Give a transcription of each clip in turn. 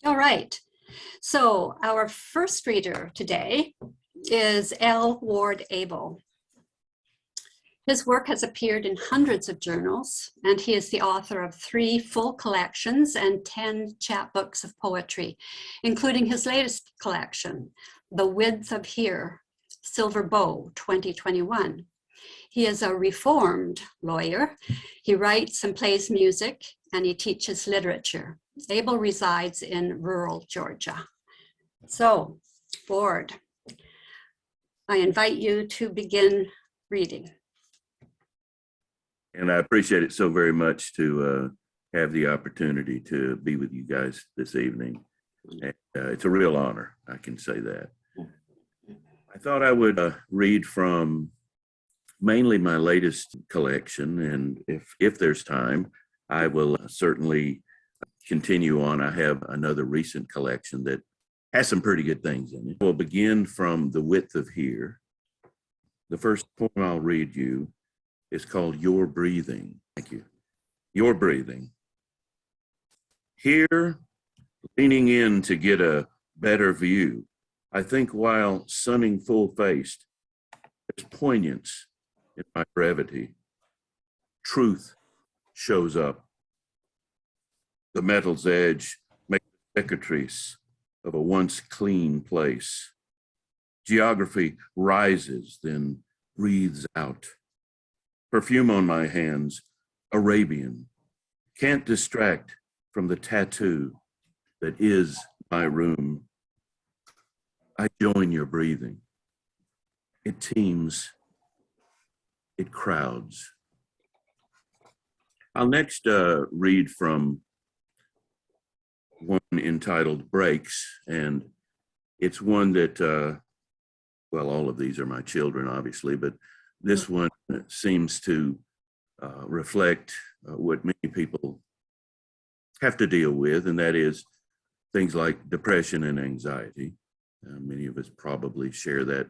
All right. So our first reader today is L. Ward Abel. His work has appeared in hundreds of journals, and he is the author of 3 full collections and 10 chapbooks of poetry, including his latest collection, The Width of Here, Silver Bow, 2021. He is a reformed lawyer. He writes and plays music, and he teaches literature. Abel resides in rural Georgia. So, Ward, I invite you to begin reading. And I appreciate it so very much to have the opportunity to be with you guys this evening. And, it's a real honor, I can say that. I thought I would read from mainly my latest collection, and if there's time, I will certainly continue on. I have another recent collection that has some pretty good things in it. We'll begin from The Width of Here. The first poem I'll read you is called Your Breathing. Thank you. Your breathing. Here, leaning in to get a better view, I think while sunning full-faced, there's poignance in my brevity. Truth shows up. The metal's edge makes the cicatrice of a once clean place. Geography rises, then breathes out. Perfume on my hands, Arabian, can't distract from the tattoo that is my room. I join your breathing. It teems, it crowds. I'll next read from one entitled Breaks, and it's one that, well, all of these are my children, obviously, but this one seems to reflect what many people have to deal with, and that is things like depression and anxiety. Many of us probably share that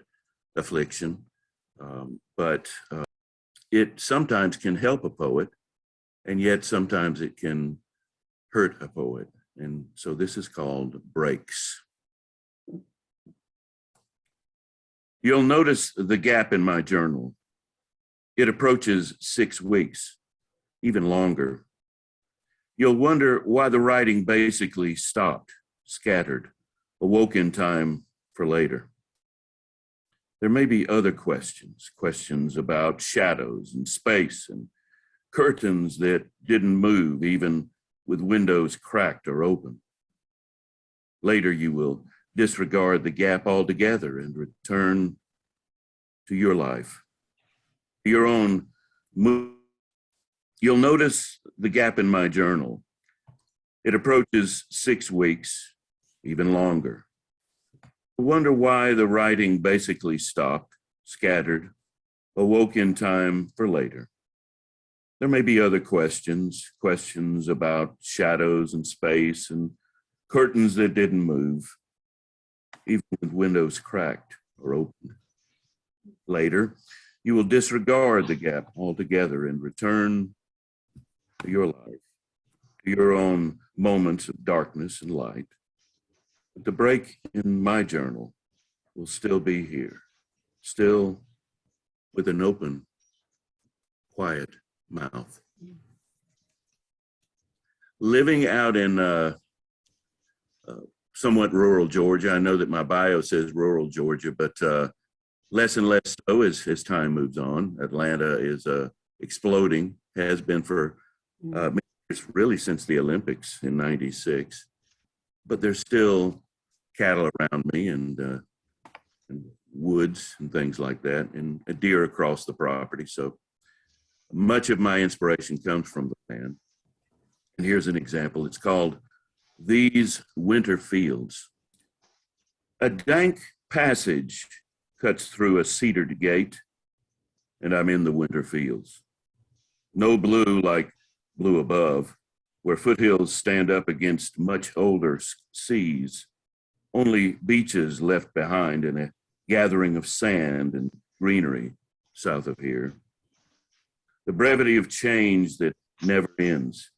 affliction, but it sometimes can help a poet, and yet sometimes it can hurt a poet. And so this is called Breaks. You'll notice the gap in my journal. It approaches 6 weeks, even longer. You'll wonder why the writing basically stopped, scattered, awoke in time for later. There may be other questions about shadows and space and curtains that didn't move, even with windows cracked or open. Later, you will disregard the gap altogether and return to your life, your own mood. You'll notice the gap in my journal. It approaches 6 weeks, even longer. I wonder why the writing basically stopped, scattered, awoke in time for later. There may be other questions about shadows and space and curtains that didn't move, even with windows cracked or opened. Later, you will disregard the gap altogether and return to your life, to your own moments of darkness and light. But the break in my journal will still be here, still with an open, quiet mouth. Living out in somewhat rural Georgia, I know that my bio says rural Georgia, but less and less so as time moves on. Atlanta is exploding, has been for many years, really since the Olympics in '96. But there's still cattle around me and woods and things like that, and a deer across the property. So much of my inspiration comes from the land. And here's an example. It's called These Winter Fields. A dank passage cuts through a cedared gate, and I'm in the winter fields. No blue like blue above, where foothills stand up against much older seas, only beaches left behind and a gathering of sand and greenery south of here. The brevity of change that never ends.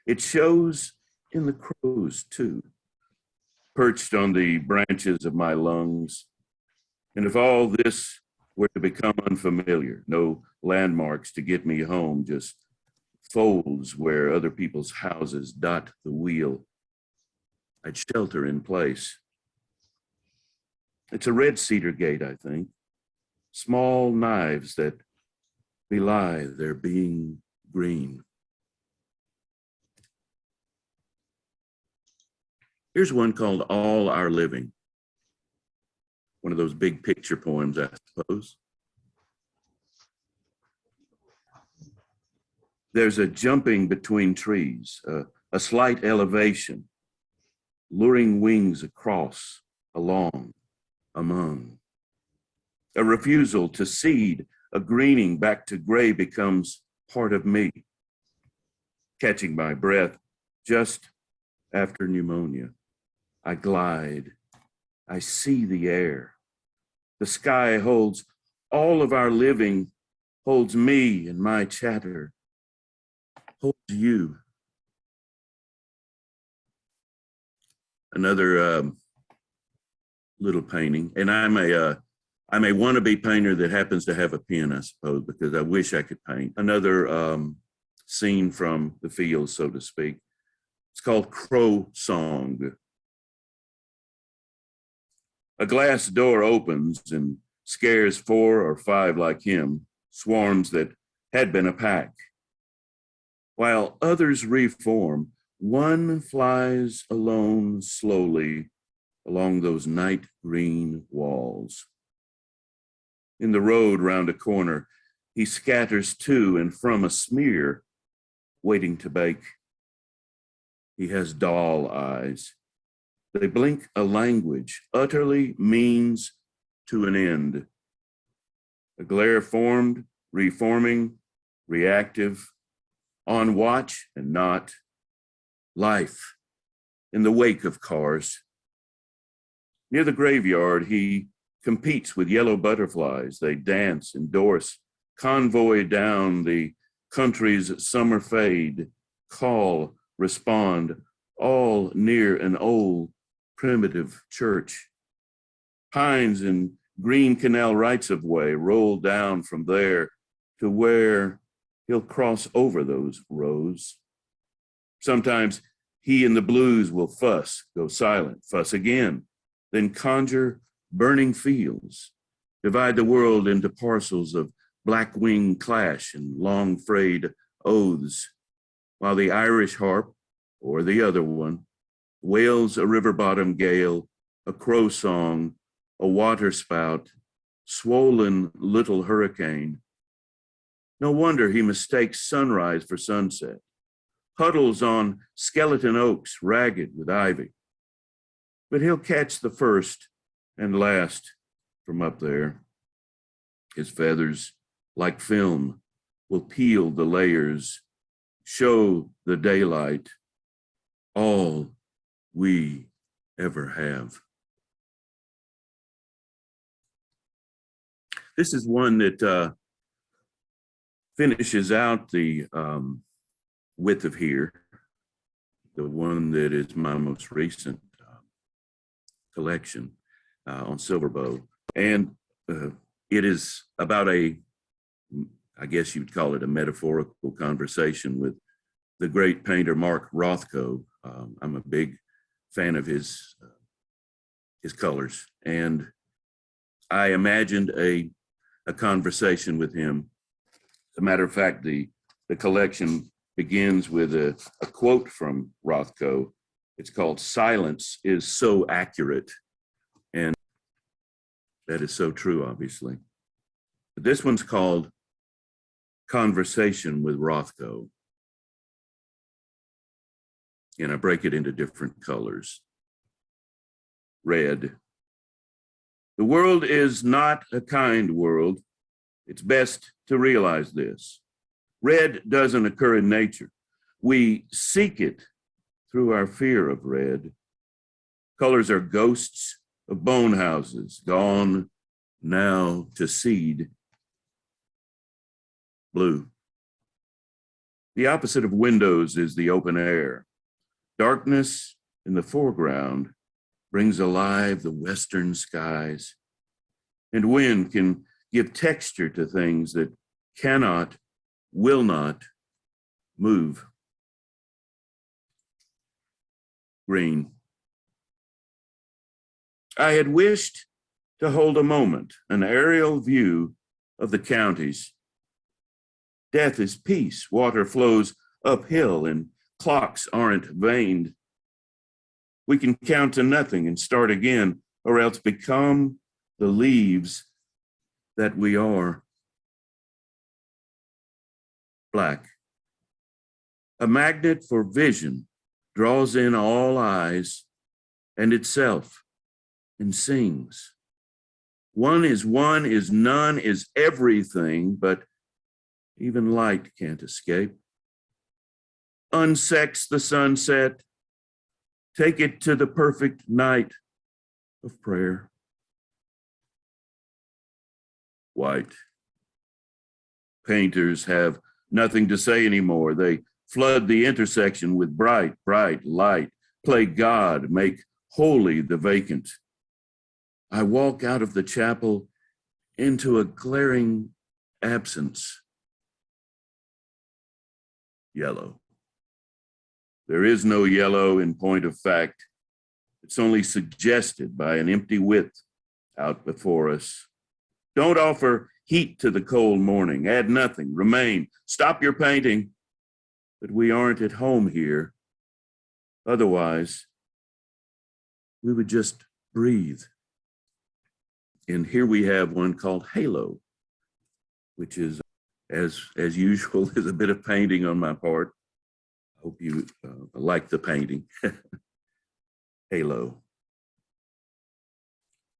It shows in the crows too, perched on the branches of my lungs. And if all this were to become unfamiliar, no landmarks to get me home, just folds where other people's houses dot the wheel, I'd shelter in place. It's a red cedar gate, I think. Small knives that belie their being green. Here's one called All Our Living. One of those big picture poems, I suppose. There's a jumping between trees, a slight elevation, luring wings across, along, among. A refusal to cede, a greening back to gray becomes part of me. Catching my breath just after pneumonia, I glide. I see the air. The sky holds all of our living, holds me and my chatter, holds you. Another little painting, and I'm a wannabe painter that happens to have a pen, I suppose, because I wish I could paint. Another scene from the field, so to speak. It's called Crow Song. A glass door opens and scares 4 or 5 like him, swarms that had been a pack. While others reform, one flies alone slowly along those night green walls. In the road round a corner, he scatters to and from a smear, waiting to bake. He has doll eyes. They blink a language, utterly means to an end. A glare formed, reforming, reactive, on watch and not. Life in the wake of cars. Near the graveyard, he competes with yellow butterflies. They dance, endorse, convoy down the country's summer fade, call, respond, all near an old primitive church. Pines and green canal rights of way roll down from there to where he'll cross over those rows. Sometimes he and the blues will fuss, go silent, fuss again, then conjure burning fields, divide the world into parcels of black-winged clash and long frayed oaths, while the Irish harp, or the other one, wails a river-bottom gale, a crow song, a waterspout, swollen little hurricane. No wonder he mistakes sunrise for sunset, huddles on skeleton oaks ragged with ivy. But he'll catch the first and last from up there. His feathers, like film, will peel the layers, show the daylight, all we ever have. This is one that finishes out the width of here, the one that is my most recent collection on Silverbow. And it is about I guess you'd call it a metaphorical conversation with the great painter Mark Rothko. I'm a big fan of his colors, and I imagined a conversation with him. As a matter of fact, the collection begins with a quote from Rothko. It's called "Silence is so accurate," and that is so true, obviously. But this one's called "Conversation with Rothko," and I break it into different colors. Red. The world is not a kind world. It's best to realize this. Red doesn't occur in nature. We seek it through our fear of red. Colors are ghosts of bone houses, gone now to seed. Blue. The opposite of windows is the open air. Darkness in the foreground, brings alive the western skies, and wind can give texture to things that cannot, will not move. Green. I had wished to hold a moment, an aerial view of the counties. Death is peace, water flows uphill, and clocks aren't vaned. We can count to nothing and start again, or else become the leaves that we are. Black. A magnet for vision draws in all eyes and itself and sings. One is none is everything, but even light can't escape. Unsex the sunset, take it to the perfect night of prayer. White. Painters have nothing to say anymore. They flood the intersection with bright, bright light, play God, make holy the vacant. I walk out of the chapel into a glaring absence. Yellow. There is no yellow in point of fact. It's only suggested by an empty width out before us. Don't offer heat to the cold morning. Add nothing. Remain. Stop your painting. But we aren't at home here. Otherwise, we would just breathe. And here we have one called Halo, which is, as usual, is a bit of painting on my part. I hope you like the painting. Halo.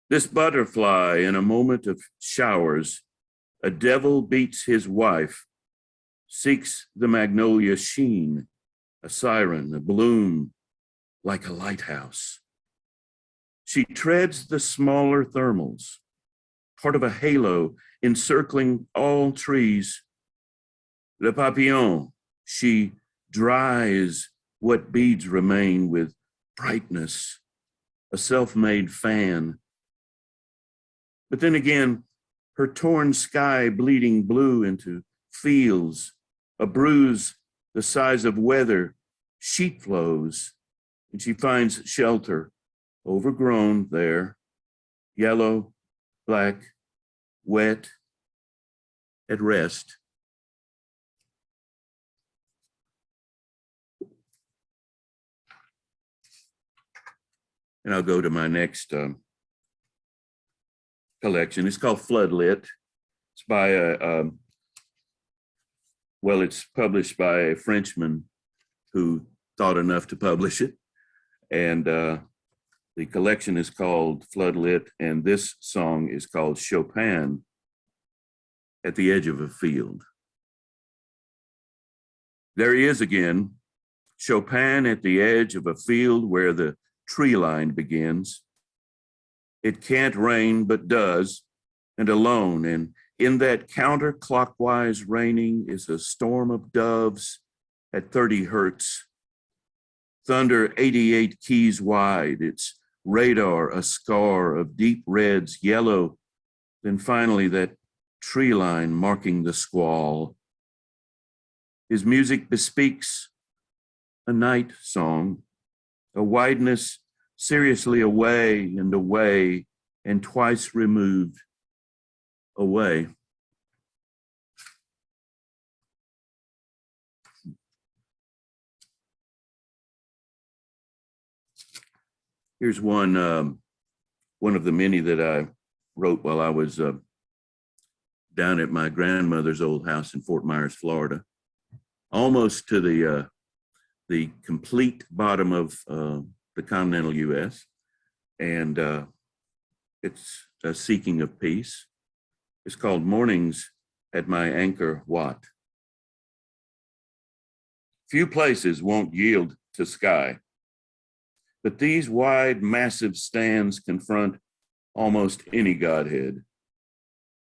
This butterfly in a moment of showers, a devil beats his wife, seeks the magnolia sheen, a siren, a bloom, like a lighthouse. She treads the smaller thermals, part of a halo encircling all trees. Le papillon, she dries what beads remain with brightness, a self-made fan. But then again, her torn sky bleeding blue into fields, a bruise the size of weather, sheet flows, and she finds shelter, overgrown there, yellow, black, wet, at rest. And I'll go to my next collection. It's called Floodlit. It's by it's published by a Frenchman who thought enough to publish it. And the collection is called Floodlit, and this song is called Chopin at the Edge of a Field. There he is again, Chopin at the edge of a field where the tree line begins. It can't rain, but does, and alone. And in that counterclockwise raining is a storm of doves at 30 hertz. Thunder 88 keys wide, its radar a scar of deep reds, yellow, then finally that tree line marking the squall. His music bespeaks a night song, a wideness seriously away and twice removed away. Here's one of the many that I wrote while I was down at my grandmother's old house in Fort Myers, Florida, almost to the complete bottom of the continental U.S. And it's a seeking of peace. It's called Mornings at My Angkor Wat. Few places won't yield to sky, but these wide, massive stands confront almost any godhead.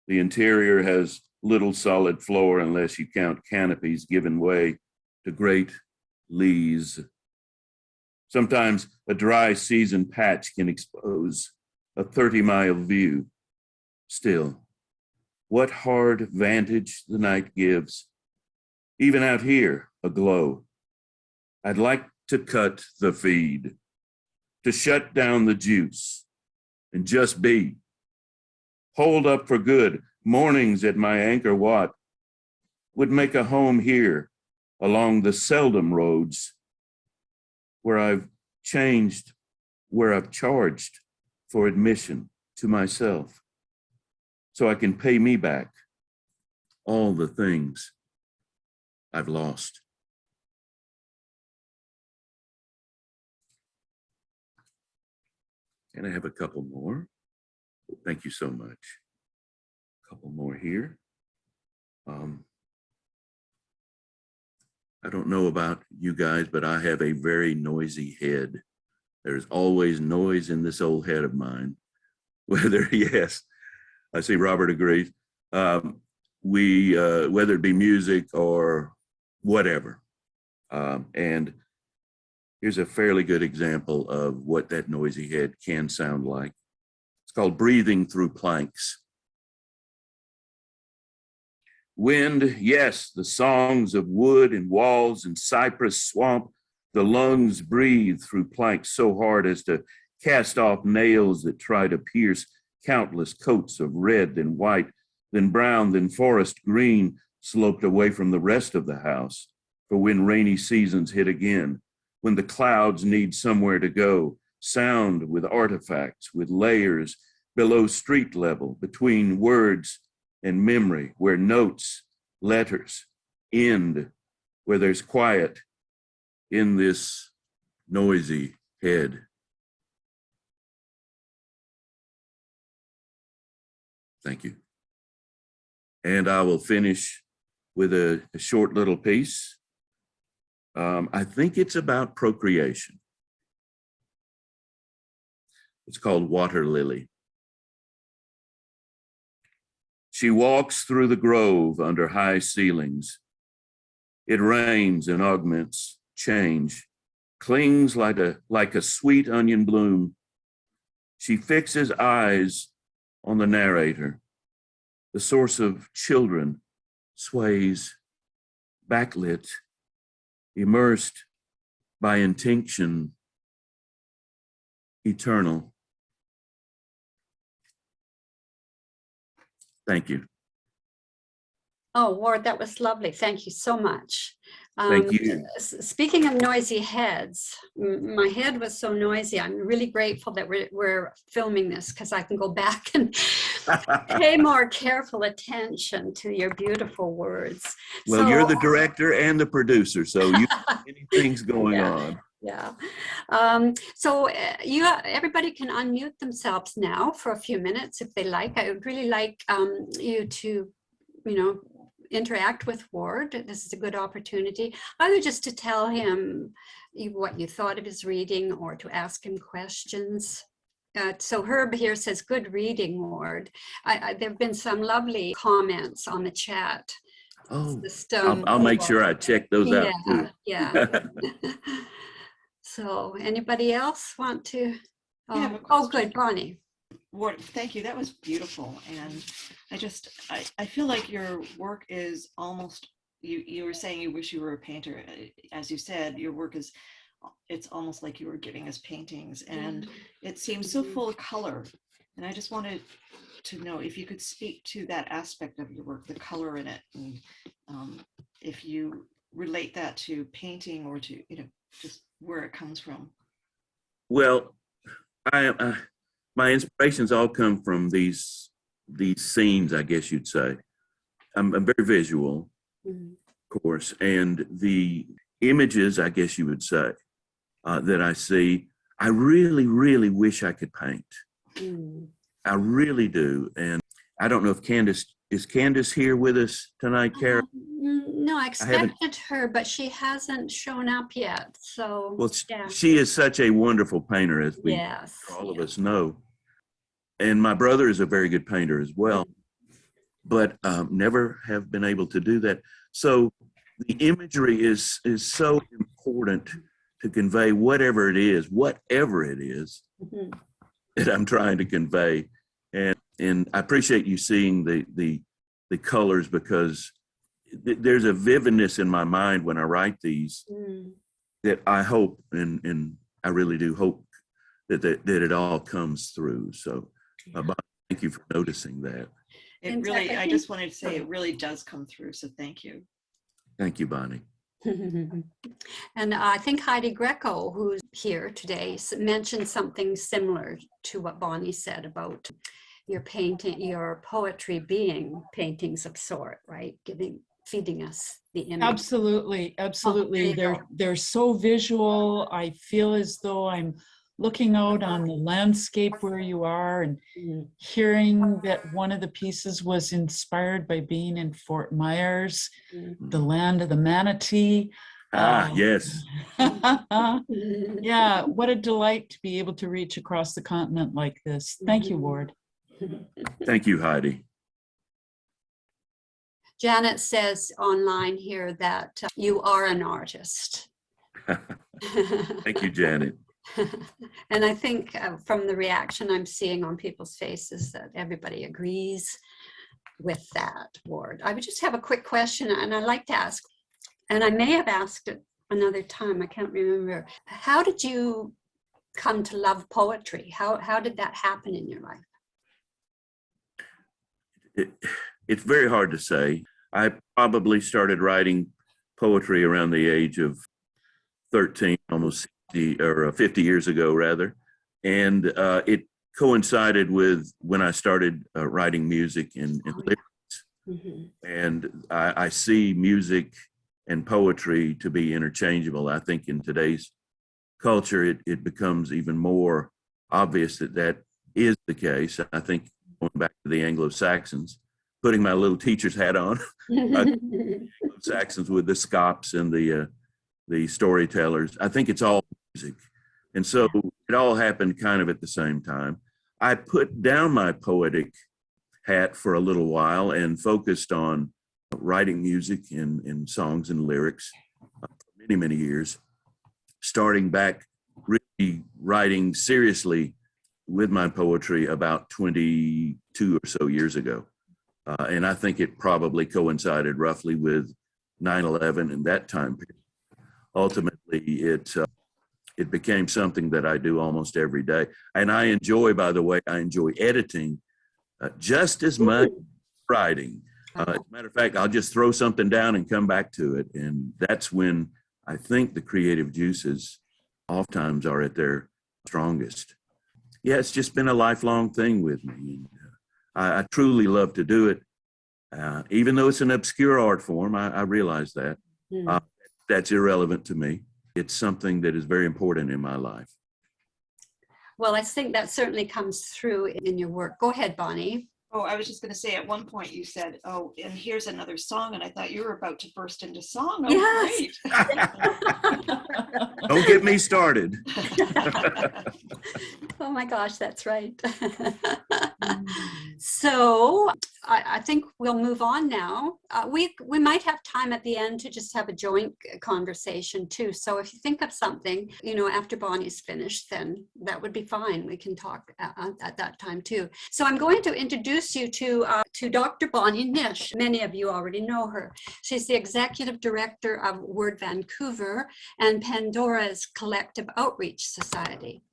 The interior has little solid floor unless you count canopies given way to great leas. Sometimes a dry season patch can expose a 30-mile view. Still, what hard vantage the night gives, even out here aglow. I'd like to cut the feed, to shut down the juice, and just be. Hold up for good, mornings at my anchor watt, would make a home here along the seldom roads where I've charged for admission to myself, so I can pay me back all the things I've lost. And I have a couple more. Thank you so much. A couple more here. I don't know about you guys, but I have a very noisy head. There's always noise in this old head of mine. Whether, yes, I see Robert agrees. Whether it be music or whatever. And here's a fairly good example of what that noisy head can sound like. It's called Breathing Through Planks. Wind, yes, the songs of wood and walls and cypress swamp, the lungs breathe through planks so hard as to cast off nails that try to pierce countless coats of red, then white, then brown, then forest green, sloped away from the rest of the house. For when rainy seasons hit again, when the clouds need somewhere to go, sound with artifacts, with layers below street level, between words and memory, where notes, letters end, where there's quiet in this noisy head. Thank you. And I will finish with a short little piece. I think it's about procreation. It's called Water Lily. She walks through the grove under high ceilings. It rains and augments change, clings like a sweet onion bloom. She fixes eyes on the narrator. The source of children sways, backlit, immersed by intinction, eternal. Thank you. Oh, Ward, that was lovely. Thank you so much. Thank you. Speaking of noisy heads, my head was so noisy. I'm really grateful that we're filming this because I can go back and pay more careful attention to your beautiful words. Well, so, you're the director and the producer, so you have many things going on. Yeah. Everybody can unmute themselves now for a few minutes if they like. I would really like you to, interact with Ward. This is a good opportunity, either just to tell him what you thought of his reading or to ask him questions. So Herb here says, good reading, Ward. There have been some lovely comments on the chat. Oh, I'll make sure I check those out too. Yeah. So anybody else want to? Oh, good, Bonnie. Ward, thank you. That was beautiful. And I feel like your work is almost, you were saying you wish you were a painter. As you said, your work is, it's almost like you were giving us paintings, and it seems so full of color. And I just wanted to know if you could speak to that aspect of your work, the color in it, and if you relate that to painting or to, just where it comes from. Well, my inspirations all come from these scenes, I guess you'd say. I'm very visual, of course, and the images, I guess you would say, that I see, I really, really wish I could paint. I really do. And I don't know if is Candace here with us tonight, Kara? No, I expected her, but she hasn't shown up yet. So, well, yeah. She is such a wonderful painter, as all of us know. And my brother is a very good painter as well, but never have been able to do that. So the imagery is so important to convey whatever it is Mhm. that I'm trying to convey. And I appreciate you seeing the colors, because there's a vividness in my mind when I write these that I hope, and I really do hope that it all comes through. So Bonnie, thank you for noticing that. It really, I just wanted to say it really does come through. So thank you. Thank you, Bonnie. And I think Heidi Greco, who's here today, mentioned something similar to what Bonnie said about your painting, your poetry being paintings of sort, right? Feeding us the image. Absolutely, absolutely. Oh, they're so visual. I feel as though I'm looking out on the landscape where you are, and hearing that one of the pieces was inspired by being in Fort Myers, the land of the manatee. Yes. Yeah, what a delight to be able to reach across the continent like this. Thank you, Ward. Thank you, Heidi. Janet says online here that you are an artist. Thank you, Janet. And I think from the reaction I'm seeing on people's faces that everybody agrees with that, Ward. I would just have a quick question, and I'd like to ask, and I may have asked it another time, I can't remember. How did you come to love poetry? How did that happen in your life? It's very hard to say. I probably started writing poetry around the age of 13, almost 50 years ago, rather. And it coincided with when I started writing music and lyrics. And I see music and poetry to be interchangeable. I think in today's culture, it becomes even more obvious that is the case. I think going back to the Anglo-Saxons, putting my little teacher's hat on, Saxons with the scops and the storytellers. I think it's all music. And so it all happened kind of at the same time. I put down my poetic hat for a little while and focused on writing music and songs and lyrics for many, many years, starting back really writing seriously with my poetry about 22 or so years ago. And I think it probably coincided roughly with 9/11 and that time period. Ultimately, it became something that I do almost every day. And I enjoy, by the way, I enjoy editing just as much as writing. As a matter of fact, I'll just throw something down and come back to it. And that's when I think the creative juices oftentimes are at their strongest. Yeah, it's just been a lifelong thing with me. And, I truly love to do it. Even though it's an obscure art form, I realize that. That's irrelevant to me. It's something that is very important in my life. Well, I think that certainly comes through in your work. Go ahead, Bonnie. Oh, I was just going to say, at one point you said, oh, and here's another song. And I thought you were about to burst into song. Oh, Yes. Great. Don't get me started. Oh my gosh, that's right. So I think we'll move on now. We might have time at the end to just have a joint conversation too. So if you think of something, after Bonnie's finished, then that would be fine. We can talk at that time too. So I'm going to introduce you to Dr. Bonnie Nish. Many of you already know her. She's the executive director of Word Vancouver and Pandora's Collective Outreach Society.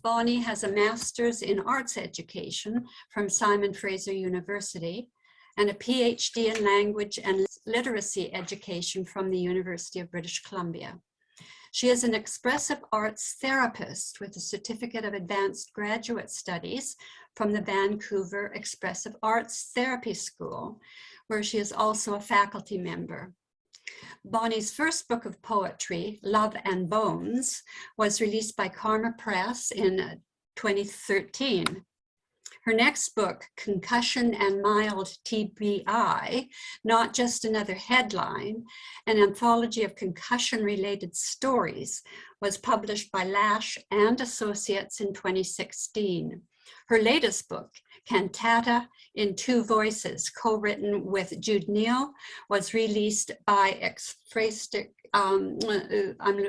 Bonnie has a master's in arts education from Simon Fraser University and a PhD in language and literacy education from the University of British Columbia. She is an expressive arts therapist with a certificate of advanced graduate studies from the Vancouver Expressive Arts Therapy School, where she is also a faculty member. Bonnie's first book of poetry, Love and Bones, was released by Karma Press in 2013. Her next book, Concussion and Mild TBI, Not Just Another Headline, an anthology of concussion-related stories, was published by Lash and Associates in 2016. Her latest book, Cantata in Two Voices, co-written with Jude Neal, was released by I'm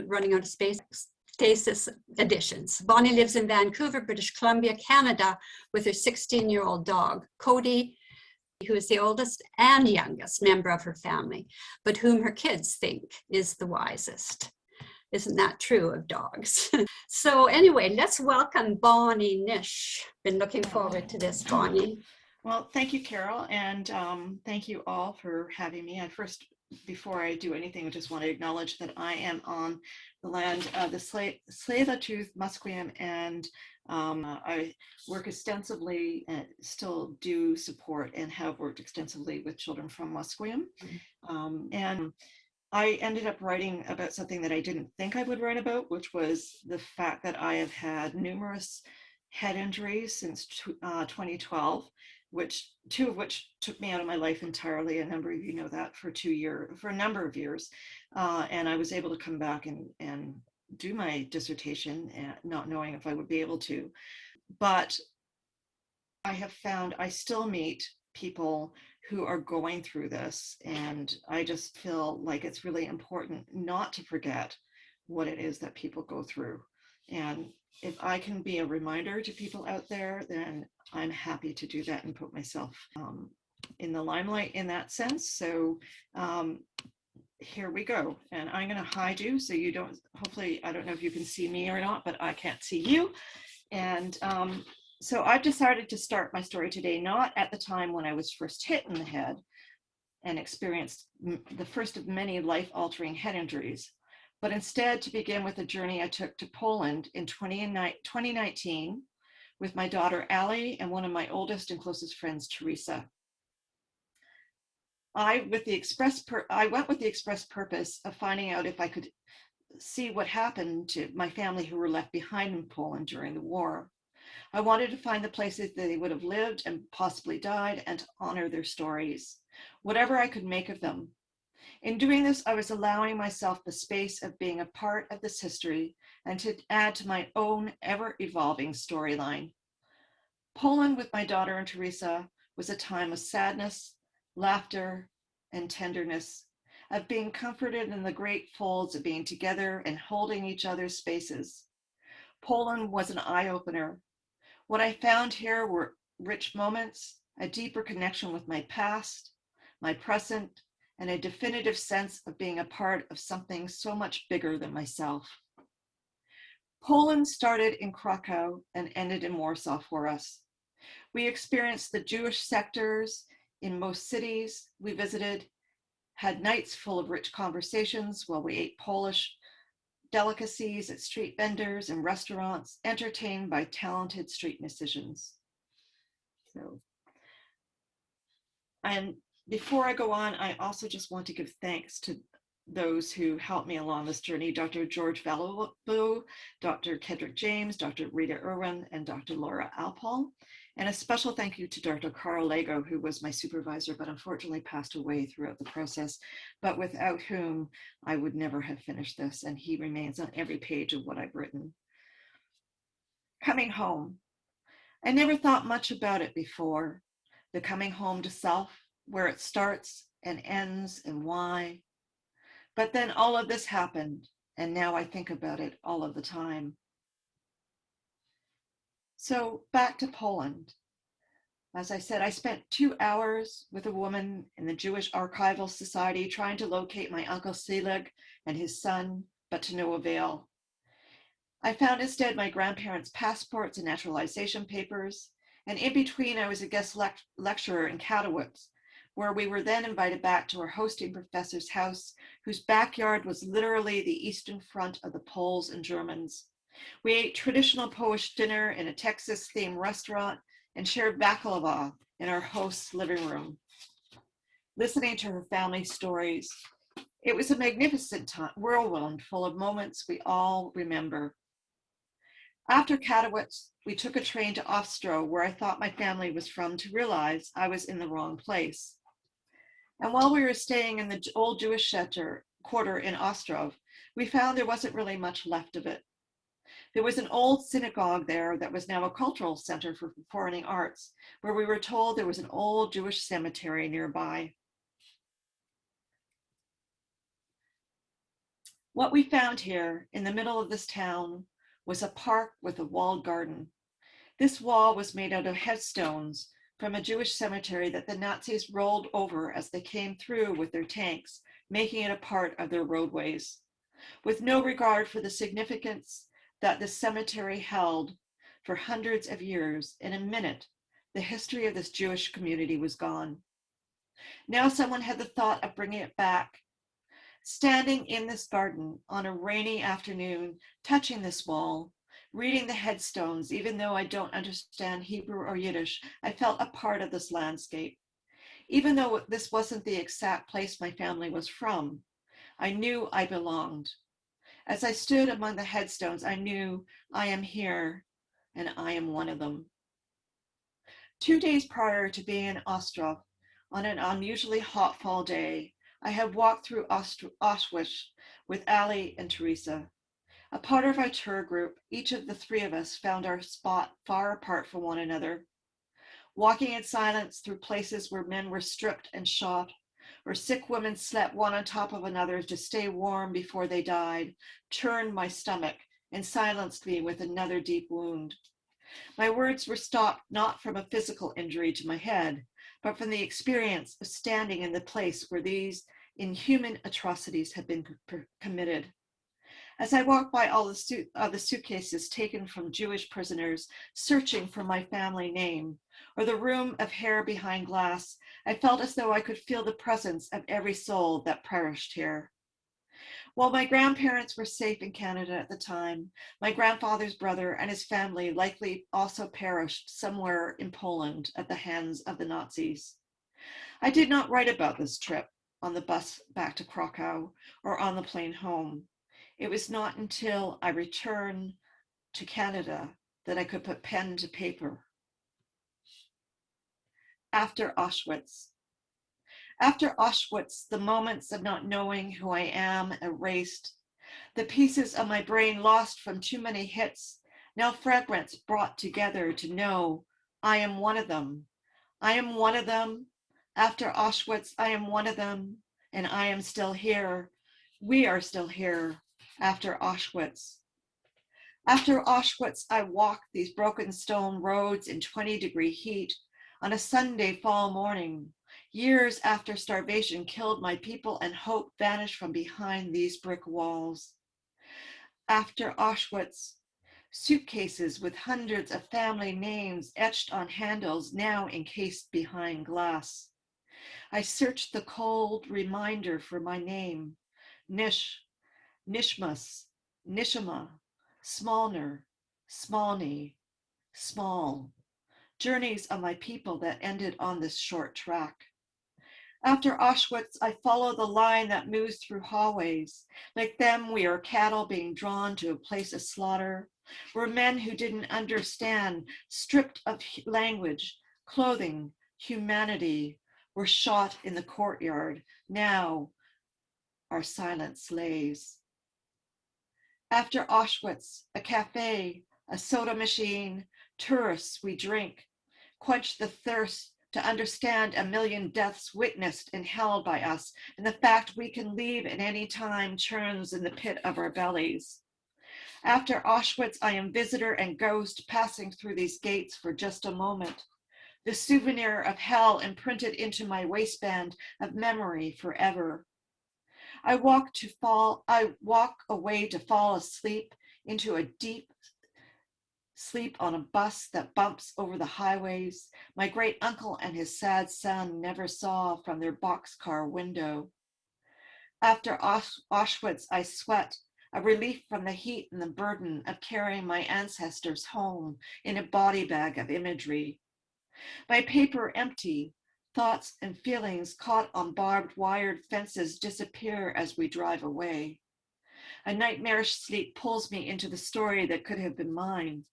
running out of space. Stasis editions. Bonnie lives in Vancouver, British Columbia, Canada, with her 16-year-old dog, Cody, who is the oldest and youngest member of her family, but whom her kids think is the wisest. Isn't that true of dogs? So anyway, let's welcome Bonnie Nish. Been looking forward to this, Bonnie. Well, thank you, Carol, and thank you all for having me. Before I do anything, I just want to acknowledge that I am on the land of the Tsleil-Waututh, Musqueam, and I work extensively and still do support and have worked extensively with children from Musqueam. And I ended up writing about something that I didn't think I would write about, which was the fact that I have had numerous head injuries since 2012. Two of which took me out of my life entirely. A number of you know that for a number of years. And I was able to come back and do my dissertation, not knowing if I would be able to. But I have found I still meet people who are going through this. And I just feel like it's really important not to forget what it is that people go through. And if I can be a reminder to people out there, then I'm happy to do that and put myself in the limelight in that sense. So here we go. And I'm going to hide you so you don't, hopefully, I don't know if you can see me or not, but I can't see you. And so I've decided to start my story today, not at the time when I was first hit in the head and experienced the first of many life-altering head injuries, but instead to begin with a journey I took to Poland in 2019 with my daughter, Allie, and one of my oldest and closest friends, Teresa. I went with the express purpose of finding out if I could see what happened to my family who were left behind in Poland during the war. I wanted to find the places that they would have lived and possibly died and to honor their stories, whatever I could make of them. In doing this, I was allowing myself the space of being a part of this history and to add to my own ever-evolving storyline. Poland with my daughter and Teresa was a time of sadness, laughter, and tenderness, of being comforted in the great folds of being together and holding each other's spaces. Poland was an eye-opener. What I found here were rich moments, a deeper connection with my past, my present, and a definitive sense of being a part of something so much bigger than myself. Poland started in Krakow and ended in Warsaw for us. We experienced the Jewish sectors in most cities we visited, had nights full of rich conversations while we ate Polish delicacies at street vendors and restaurants, entertained by talented street musicians. And before I go on, I also just want to give thanks to those who helped me along this journey: Dr. George Valabou, Dr. Kedrick James, Dr. Rita Irwin, and Dr. Laura Alpol. And a special thank you to Dr. Carl Lego, who was my supervisor, but unfortunately passed away throughout the process, but without whom I would never have finished this, and he remains on every page of what I've written. Coming home. I never thought much about it before, the coming home to self, where it starts and ends and why. But then all of this happened, and now I think about it all of the time. So back to Poland. As I said, I spent 2 hours with a woman in the Jewish Archival Society trying to locate my uncle Selig and his son, but to no avail. I found instead my grandparents' passports and naturalization papers, and in between I was a guest lecturer in Katowice, where we were then invited back to our hosting professor's house, whose backyard was literally the eastern front of the Poles and Germans. We ate traditional Polish dinner in a Texas-themed restaurant and shared baklava in our host's living room, listening to her family stories. It was a magnificent whirlwind full of moments we all remember. After Katowice, we took a train to Ostrow, where I thought my family was from, to realize I was in the wrong place. And while we were staying in the old Jewish quarter in Ostrow, we found there wasn't really much left of it. There was an old synagogue there that was now a cultural center for performing arts, where we were told there was an old Jewish cemetery nearby. What we found here in the middle of this town was a park with a walled garden. This wall was made out of headstones from a Jewish cemetery that the Nazis rolled over as they came through with their tanks, making it a part of their roadways. With no regard for the significance that this cemetery held for hundreds of years, in a minute, the history of this Jewish community was gone. Now someone had the thought of bringing it back. Standing in this garden on a rainy afternoon, touching this wall, reading the headstones, even though I don't understand Hebrew or Yiddish, I felt a part of this landscape. Even though this wasn't the exact place my family was from, I knew I belonged. As I stood among the headstones, I knew I am here and I am one of them. 2 days prior to being in Ostrov, on an unusually hot fall day, I had walked through Auschwitz with Ali and Teresa. A part of our tour group, each of the three of us found our spot far apart from one another. Walking in silence through places where men were stripped and shot, where sick women slept one on top of another to stay warm before they died, turned my stomach and silenced me with another deep wound. My words were stopped not from a physical injury to my head, but from the experience of standing in the place where these inhuman atrocities had been committed. As I walked by all the suitcases taken from Jewish prisoners, searching for my family name, or the room of hair behind glass, I felt as though I could feel the presence of every soul that perished here. While my grandparents were safe in Canada at the time, my grandfather's brother and his family likely also perished somewhere in Poland at the hands of the Nazis. I did not write about this trip on the bus back to Krakow or on the plane home. It was not until I returned to Canada that I could put pen to paper. After Auschwitz. After Auschwitz, the moments of not knowing who I am erased, the pieces of my brain lost from too many hits, now fragments brought together to know I am one of them. I am one of them. After Auschwitz, I am one of them, and I am still here. We are still here after Auschwitz. After Auschwitz, I walked these broken stone roads in 20-degree heat on a Sunday fall morning, years after starvation killed my people and hope vanished from behind these brick walls. After Auschwitz, suitcases with hundreds of family names etched on handles now encased behind glass. I searched the cold reminder for my name, Nish, Nishmas, Nishima, Smallner, Smallney, Small. Journeys of my people that ended on this short track. After Auschwitz, I follow the line that moves through hallways. Like them, we are cattle being drawn to a place of slaughter. We're men who didn't understand, stripped of language, clothing, humanity, were shot in the courtyard. Now, are silent slaves. After Auschwitz, a cafe, a soda machine, tourists, we drink, quench the thirst to understand a million deaths witnessed and held by us, and the fact we can leave at any time churns in the pit of our bellies. After Auschwitz, I am visitor and ghost passing through these gates for just a moment. The souvenir of hell imprinted into my waistband of memory forever. I walk away to fall asleep into a deep sleep on a bus that bumps over the highways my great uncle and his sad son never saw from their boxcar window. After Auschwitz, I sweat, a relief from the heat and the burden of carrying my ancestors home in a body bag of imagery. My paper empty, thoughts and feelings caught on barbed wired fences disappear as we drive away. A nightmarish sleep pulls me into the story that could have been mine.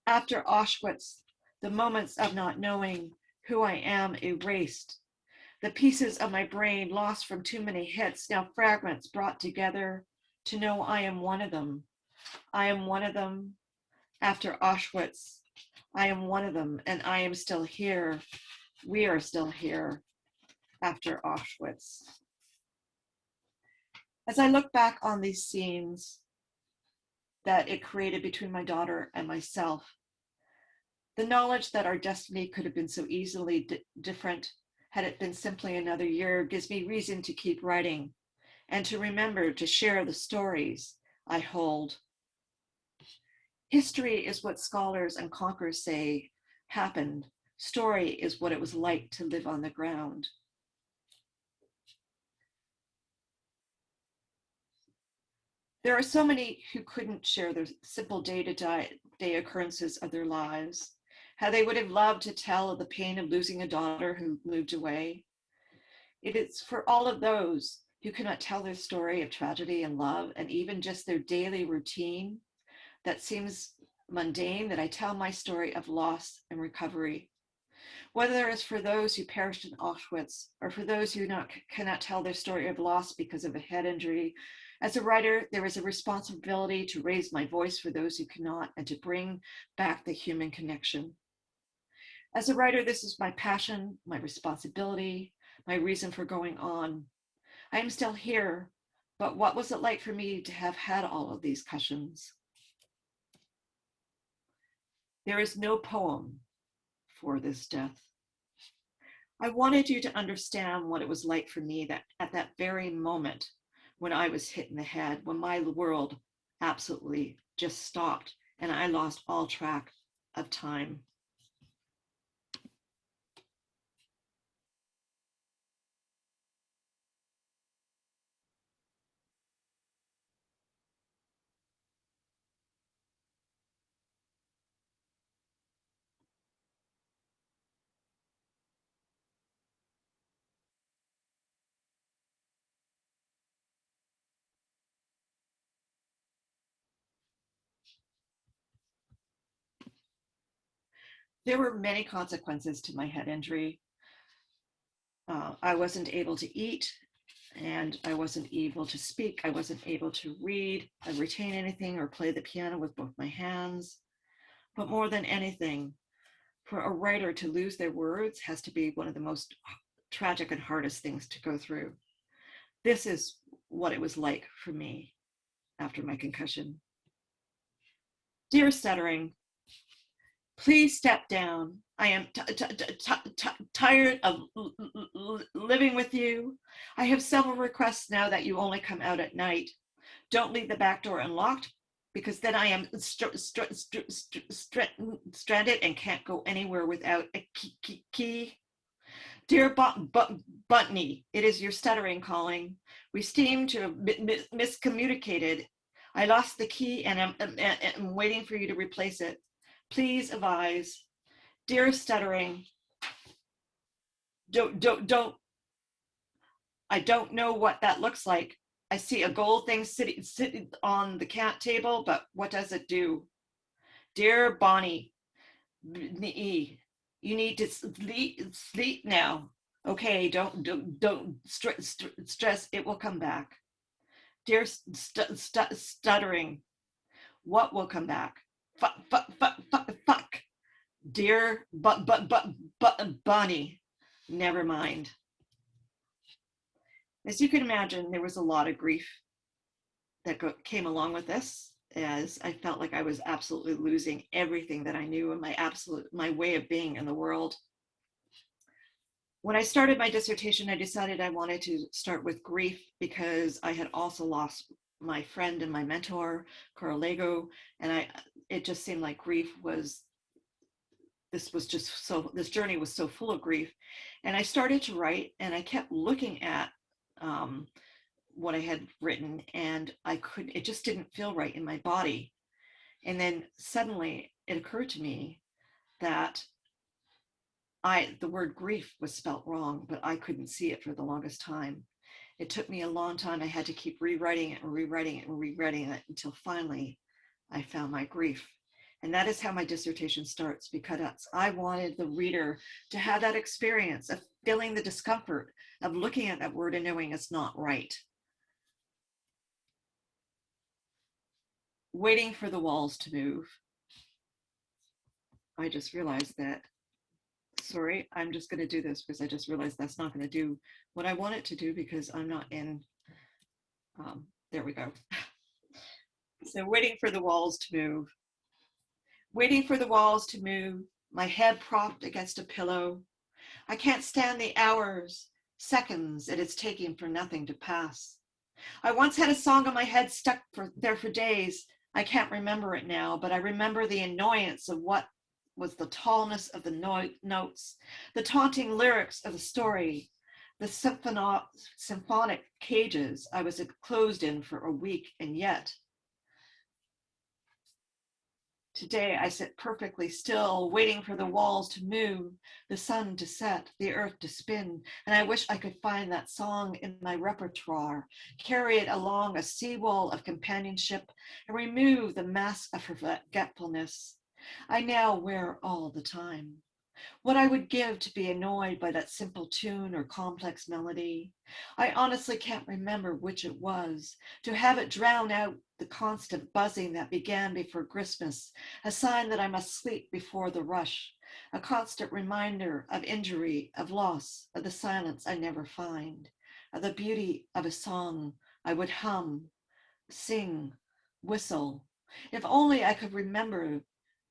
After Auschwitz, the moments of not knowing who I am erased. The pieces of my brain lost from too many hits, now fragments brought together to know I am one of them. I am one of them. After Auschwitz, I am one of them, and I am still here. We are still here after Auschwitz. As I look back on these scenes that it created between my daughter and myself, the knowledge that our destiny could have been so easily different had it been simply another year gives me reason to keep writing and to remember to share the stories I hold. History is what scholars and conquerors say happened. Story is what it was like to live on the ground. There are so many who couldn't share their simple day-to-day occurrences of their lives, how they would have loved to tell of the pain of losing a daughter who moved away. It is for all of those who cannot tell their story of tragedy and love and even just their daily routine that seems mundane that I tell my story of loss and recovery. Whether it's for those who perished in Auschwitz or for those who cannot tell their story of loss because of a head injury, as a writer, there is a responsibility to raise my voice for those who cannot and to bring back the human connection. As a writer, this is my passion, my responsibility, my reason for going on. I am still here, but what was it like for me to have had all of these cushions? There is no poem for this death. I wanted you to understand what it was like for me that at that very moment when I was hit in the head, when my world absolutely just stopped and I lost all track of time. There were many consequences to my head injury. I wasn't able to eat and I wasn't able to speak. I wasn't able to read, retain anything, or play the piano with both my hands. But more than anything, for a writer to lose their words has to be one of the most tragic and hardest things to go through. This is what it was like for me after my concussion. Dear stuttering, please step down. I am tired of living with you. I have several requests now that you only come out at night. Don't leave the back door unlocked because then I am stranded and can't go anywhere without a key. Dear Bunty, it is your stuttering calling. We seem to have miscommunicated. I lost the key and I'm waiting for you to replace it. Please advise. Dear stuttering, I don't know what that looks like. I see a gold thing sitting on the cat table, but what does it do? Dear Bonnie, you need to sleep now. Okay, don't stress. It will come back. Dear stuttering, what will come back? Fuck. Dear Bonnie, never mind. As you can imagine, there was a lot of grief that came along with this, as I felt like I was absolutely losing everything that I knew and my way of being in the world. When I started my dissertation, I decided I wanted to start with grief because I had also lost my friend and my mentor, Carl Lego, and it just seemed like this journey was so full of grief. And I started to write and I kept looking at what I had written and it just didn't feel right in my body. And then suddenly it occurred to me that the word grief was spelt wrong, but I couldn't see it for the longest time. It took me a long time. I had to keep rewriting it and rewriting it and rewriting it until finally I found my grief. And that is how my dissertation starts, because I wanted the reader to have that experience of feeling the discomfort of looking at that word and knowing it's not right. Waiting for the walls to move. I just realized that, sorry, I'm just going to do this because I just realized that's not going to do what I want it to do because I'm not in There we go. So waiting for the walls to move. Waiting for the walls to move, my head propped against a pillow. I can't stand the hours, seconds it is taking for nothing to pass. I once had a song in my head stuck there for days. I can't remember it now, but I remember the annoyance of what was the tallness of the notes, the taunting lyrics of the story, the symphonic cages I was closed in for a week, and yet today I sit perfectly still, waiting for the walls to move, the sun to set, the earth to spin, and I wish I could find that song in my repertoire, carry it along a seawall of companionship, and remove the mask of forgetfulness I now wear all the time. What I would give to be annoyed by that simple tune or complex melody. I honestly can't remember which it was. To have it drown out the constant buzzing that began before Christmas, a sign that I must sleep before the rush, a constant reminder of injury, of loss, of the silence I never find, of the beauty of a song I would hum, sing, whistle. If only I could remember,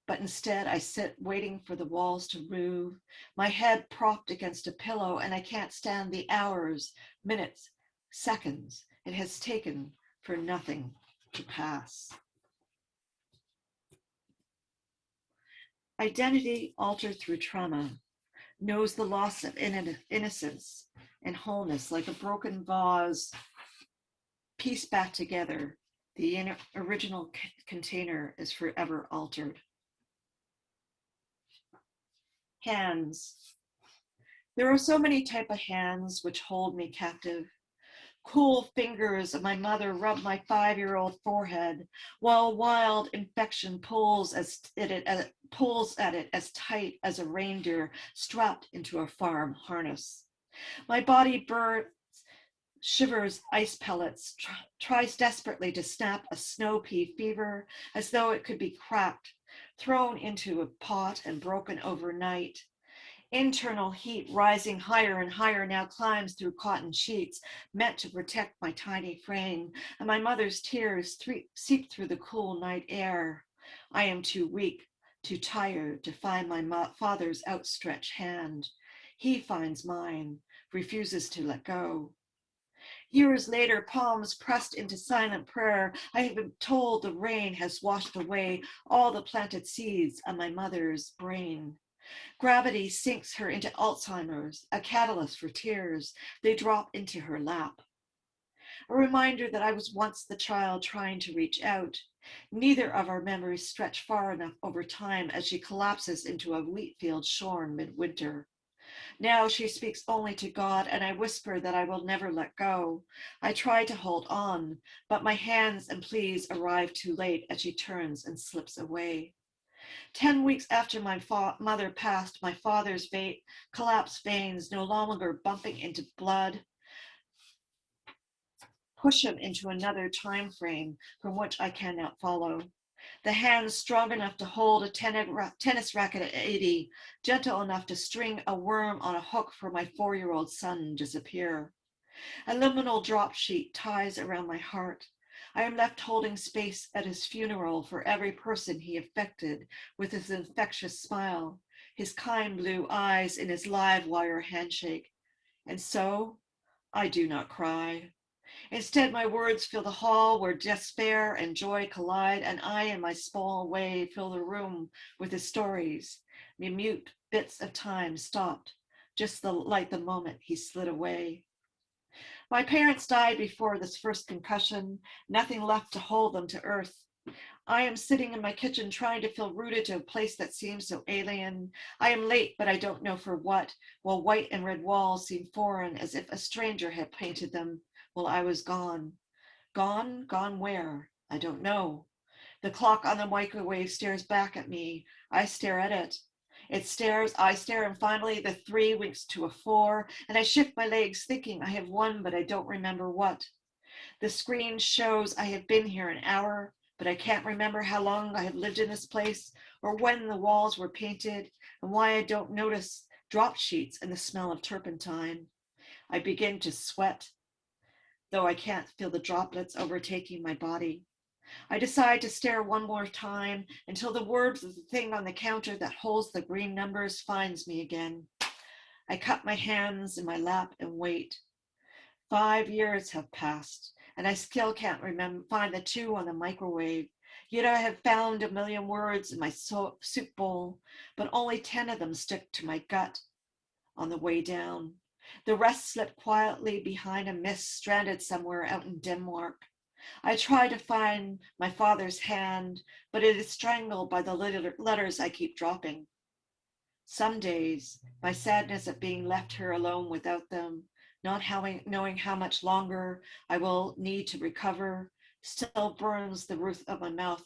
but instead I sit waiting for the walls to move, my head propped against a pillow, and I can't stand the hours, minutes, seconds it has taken for nothing to pass. Identity altered through trauma knows the loss of innocence and wholeness like a broken vase pieced back together. The original container is forever altered. Hands. There are so many type of hands which hold me captive. Cool fingers of my mother rub my 5-year-old forehead, while wild infection pulls at it as tight as a reindeer strapped into a farm harness. My body burns, shivers ice pellets, tries desperately to snap a snow pea fever as though it could be cracked, thrown into a pot and broken overnight. Internal heat rising higher and higher now climbs through cotton sheets meant to protect my tiny frame, and my mother's tears seep through the cool night air. I am too weak, too tired to find my father's outstretched hand. He finds mine, refuses to let go. Years later, palms pressed into silent prayer, I have been told the rain has washed away all the planted seeds of my mother's brain. Gravity sinks her into Alzheimer's, a catalyst for tears. They drop into her lap. A reminder that I was once the child trying to reach out. Neither of our memories stretch far enough over time as she collapses into a wheat field shorn midwinter. Now she speaks only to God, and I whisper that I will never let go. I try to hold on, but my hands and pleas arrive too late as she turns and slips away. 10 weeks after my mother passed, my father's collapsed veins, no longer bumping into blood, push him into another time frame from which I cannot follow. The hands strong enough to hold a tennis racket at 80, gentle enough to string a worm on a hook for my 4-year-old son disappear. A liminal drop sheet ties around my heart. I am left holding space at his funeral for every person he affected with his infectious smile, his kind blue eyes in his live wire handshake. And so I do not cry. Instead, my words fill the hall where despair and joy collide, and I, in my small way, fill the room with his stories. The mute bits of time stopped, just like the moment he slid away. My parents died before this first concussion, nothing left to hold them to earth. I am sitting in my kitchen trying to feel rooted to a place that seems so alien. I am late, but I don't know for what, while white and red walls seem foreign, as if a stranger had painted them while I was gone. Gone? Gone where? I don't know. The clock on the microwave stares back at me. I stare at it. It stares, I stare, and finally the 3 winks to a 4, and I shift my legs thinking I have won, but I don't remember what. The screen shows I have been here an hour, but I can't remember how long I have lived in this place, or when the walls were painted, and why I don't notice drop sheets and the smell of turpentine. I begin to sweat. though I can't feel the droplets overtaking my body. I decide to stare one more time until the words of the thing on the counter that holds the green numbers finds me again. I cup my hands in my lap and wait. 5 years have passed, and I still can't find the 2 on the microwave. Yet I have found a million words in my soup bowl, but only 10 of them stick to my gut on the way down. The rest slip quietly behind a mist stranded somewhere out in Denmark. I try to find my father's hand, but it is strangled by the letters I keep dropping. Some days, my sadness at being left here alone without them, not knowing how much longer I will need to recover, still burns the roof of my mouth.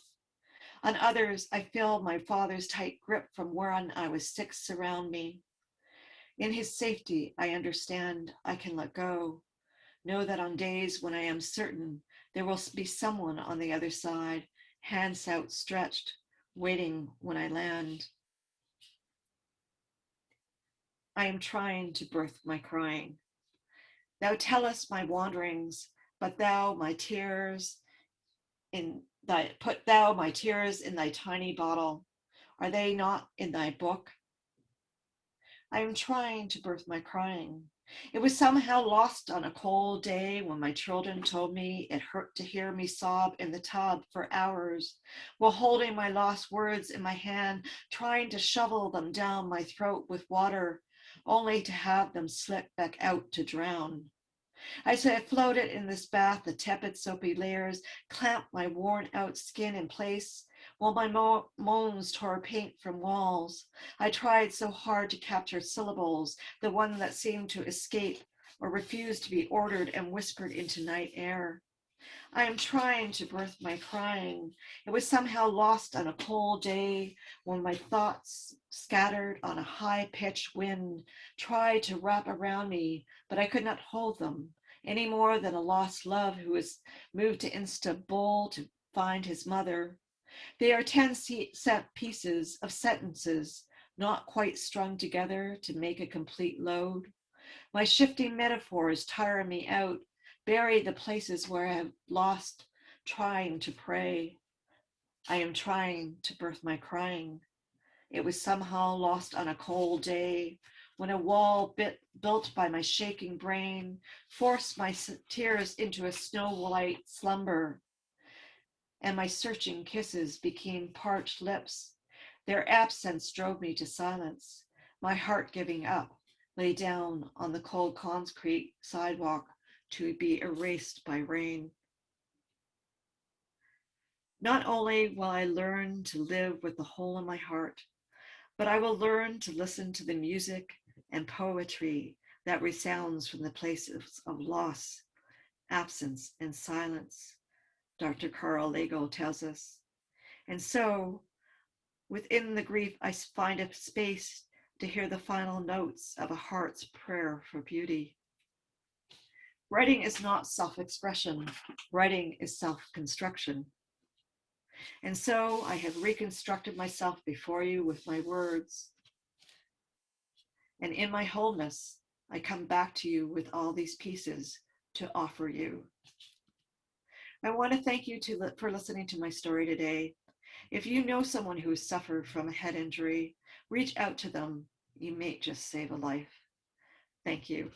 On others, I feel my father's tight grip from whereon I was 6 surround me. In his safety, I understand I can let go. Know that on days when I am certain there will be someone on the other side, hands outstretched, waiting when I land. I am trying to birth my crying. Thou tellest my wanderings, but thou my tears put thou my tears in thy tiny bottle. Are they not in thy book? I am trying to birth my crying. It was somehow lost on a cold day when my children told me it hurt to hear me sob in the tub for hours while holding my lost words in my hand, trying to shovel them down my throat with water, only to have them slip back out to drown. I floated in this bath, the tepid soapy layers clamped my worn out skin in place, while my moans tore paint from walls. I tried so hard to capture syllables, the one that seemed to escape or refuse to be ordered and whispered into night air. I am trying to birth my crying. It was somehow lost on a cold day when my thoughts, scattered on a high-pitched wind, tried to wrap around me, but I could not hold them any more than a lost love who is moved to Istanbul to find his mother. They are 10 set pieces of sentences, not quite strung together to make a complete load. My shifting metaphors tire me out, bury the places where I have lost, trying to pray. I am trying to birth my crying. It was somehow lost on a cold day when a wall built by my shaking brain forced my tears into a snow-white slumber, and my searching kisses became parched lips. Their absence drove me to silence, my heart giving up, lay down on the cold concrete sidewalk to be erased by rain. Not only will I learn to live with the hole in my heart, but I will learn to listen to the music and poetry that resounds from the places of loss, absence, and silence, Dr. Carl Lago tells us. And so, within the grief, I find a space to hear the final notes of a heart's prayer for beauty. Writing is not self-expression. Writing is self-construction. And so I have reconstructed myself before you with my words. And in my wholeness, I come back to you with all these pieces to offer you. I want to thank you for listening to my story today. If you know someone who has suffered from a head injury, reach out to them. You may just save a life. Thank you.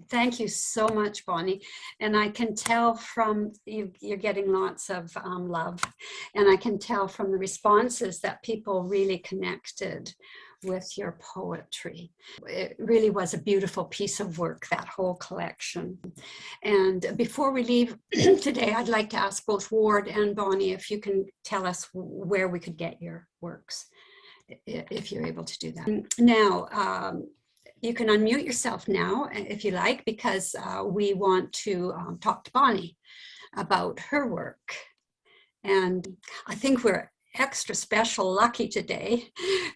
Thank you so much, Bonnie. And I can tell from you're getting lots of love. And I can tell from the responses that people really connected with your poetry. It really was a beautiful piece of work, that whole collection. And before we leave today, I'd like to ask both Ward and Bonnie if you can tell us where we could get your works, if you're able to do that. Now, you can unmute yourself now if you like, because we want to talk to Bonnie about her work. And I think we're extra special lucky today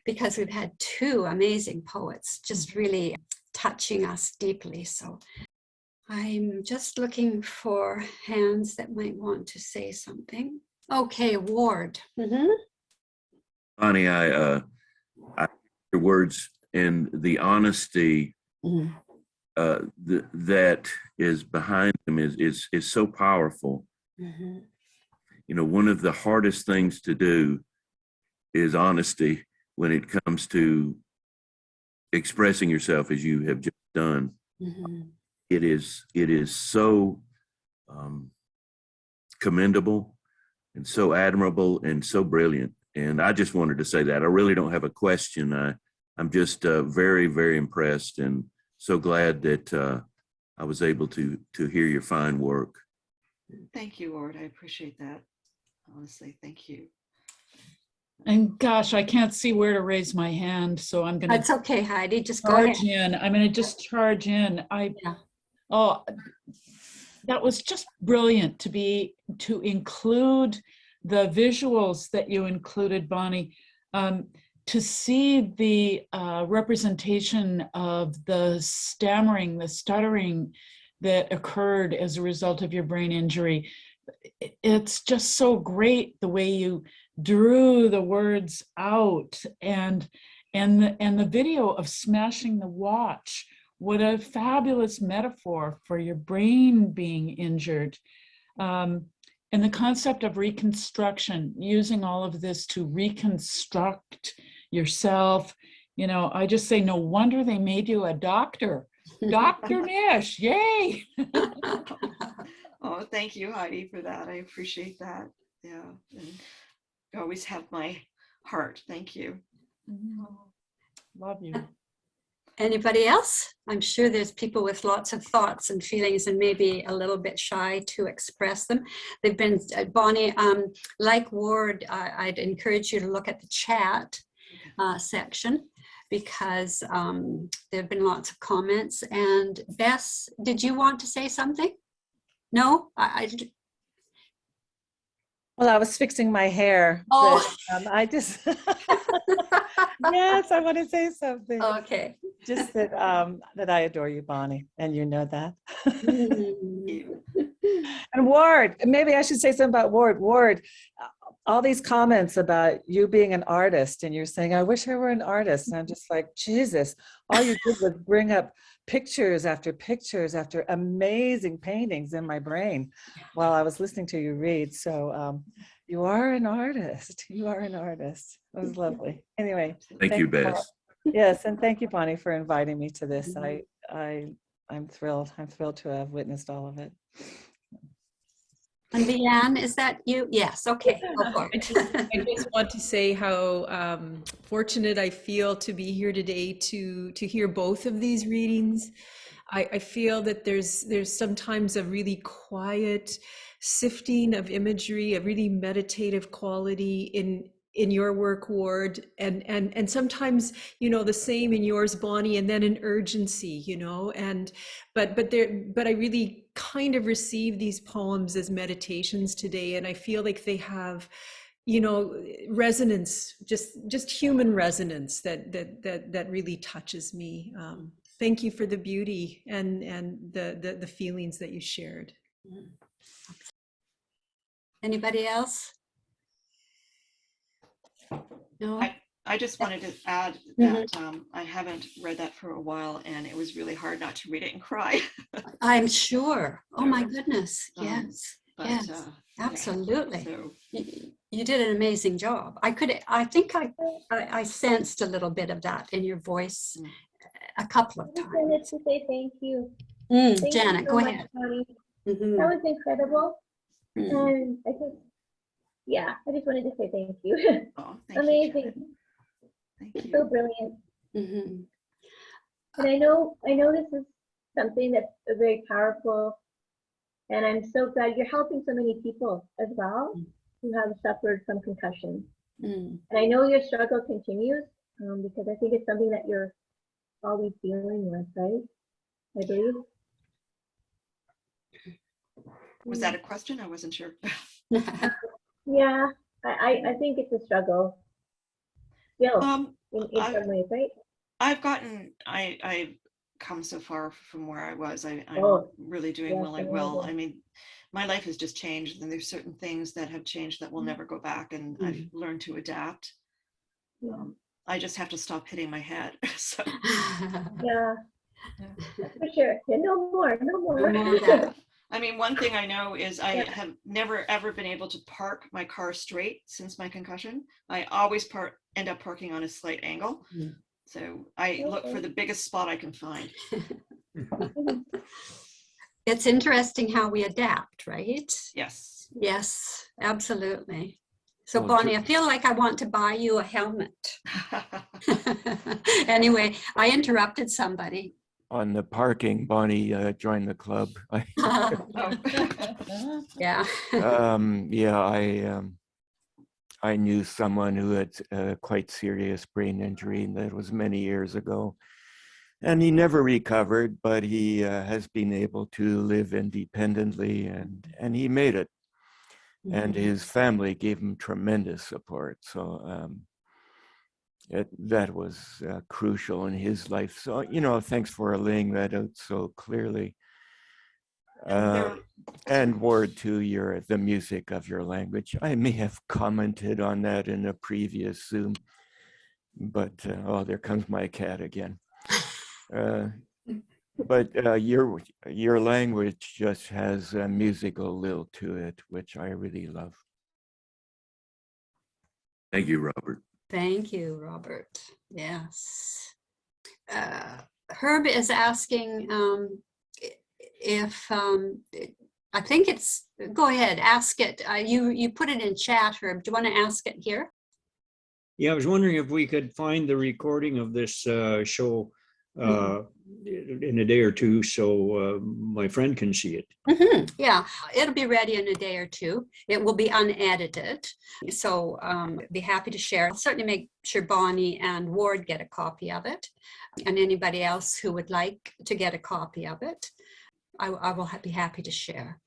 because we've had 2 amazing poets just really touching us deeply. So I'm just looking for hands that might want to say something. Okay, Ward. Bonnie, I your words and the honesty Mhm. that is behind them is so powerful. Mhm. You know, one of the hardest things to do is honesty when it comes to expressing yourself as you have just done. Mhm. It is so commendable and so admirable and so brilliant. And I just wanted to say that. I really don't have a question. I'm just very, very impressed and so glad that I was able to hear your fine work. Thank you, Ward. I appreciate that. Honestly, thank you. And gosh, I can't see where to raise my hand, so I'm going That's to okay, Heidi. Just go ahead. charge in. I'm going to just charge in. Yeah. Oh, that was just brilliant to include the visuals that you included, Bonnie, to see the representation of the stammering, the stuttering that occurred as a result of your brain injury. It's just so great the way you drew the words out, and the video of smashing the watch. What a fabulous metaphor for your brain being injured. And the concept of reconstruction, using all of this to reconstruct yourself. You know, I just say, no wonder they made you a doctor. Dr. Nish, yay! Oh, thank you, Heidi, for that. I appreciate that. Yeah, and you always have my heart. Thank you. Love you. Anybody else? I'm sure there's people with lots of thoughts and feelings and maybe a little bit shy to express them. They've been, Bonnie, like Ward, I'd encourage you to look at the chat section because there have been lots of comments. And Bess, did you want to say something? No? Well, I was fixing my hair, Oh. but I just, yes, I want to say something. Okay. Just that that I adore you, Bonnie, and you know that. And Ward, maybe I should say something about Ward. Ward, all these comments about you being an artist, and you're saying, I wish I were an artist. And I'm just like, Jesus, all you did was bring up pictures after amazing paintings in my brain while I was listening to you read. So you are an artist. You are an artist. It was lovely. Anyway. Thank you, Bess. Yes, and thank you, Bonnie, for inviting me to this. I'm thrilled. I'm thrilled to have witnessed all of it. And Leanne, is that you? Yes, okay, go for it. I just want to say how fortunate I feel to be here today to hear both of these readings. I feel that there's sometimes a really quiet sifting of imagery, a really meditative quality in your work, Ward, and sometimes, you know, the same in yours, Bonnie, and then an urgency, you know, but I really kind of receive these poems as meditations today, and I feel like they have, you know, resonance, just human resonance that really touches me. Thank you for the beauty and the feelings that you shared. Anybody else? No? I just wanted to add that I haven't read that for a while, and it was really hard not to read it and cry. I'm sure. Oh my goodness. Yes. But, yes. Absolutely. So, you did an amazing job. I think I sensed a little bit of that in your voice a couple of I just times. wanted to say thank you. Thank Janet, you go so much, ahead. Bonnie. Mhm. That was incredible. Mhm. And I just, yeah, I just wanted to say thank you. oh, thank Amazing. you. Thank you. So brilliant. Mhm. And I know this is something that's very powerful. And I'm so glad you're helping so many people as well who have suffered from concussion. Mm. And I know your struggle continues because I think it's something that you're always dealing with, right? I believe. Was that a question? I wasn't sure. Yeah, I think it's a struggle. Still, in some ways, right? I've come so far from where I was. I'm really doing yes, well. I will. I mean, my life has just changed, and there's certain things that have changed that will never go back, and I've learned to adapt. Yeah. I just have to stop hitting my head. So. Yeah. That's for sure. Yeah, no more, no more. No more of that. I mean, one thing I know is I Yeah. have never ever been able to park my car straight since my concussion. I always end up parking on a slight angle. Mm. So I look for the biggest spot I can find. It's interesting how we adapt, right? Yes. Yes, absolutely. So Well, Bonnie, I feel like I want to buy you a helmet. Anyway, I interrupted somebody. On the parking, Bonnie joined the club. Yeah. Yeah, I knew someone who had quite serious brain injury, and that was many years ago. And he never recovered, but he has been able to live independently, and he made it. And his family gave him tremendous support. So that was crucial in his life. So, thanks for laying that out so clearly. And Ward, too, the music of your language. I may have commented on that in a previous Zoom, but oh, there comes my cat again. But your language just has a musical lilt to it, which I really love. Thank you, Robert. Thank you, Robert. Yes. Herb is asking if I think it's, go ahead, ask it. You put it in chat, Herb. Do you want to ask it here? Yeah, I was wondering if we could find the recording of this show in a day or two so my friend can see it. Yeah, it'll be ready in a day or two. It will be unedited. So be happy to share. I'll certainly make sure Bonnie and Ward get a copy of it, and anybody else who would like to get a copy of it. I will be happy to share.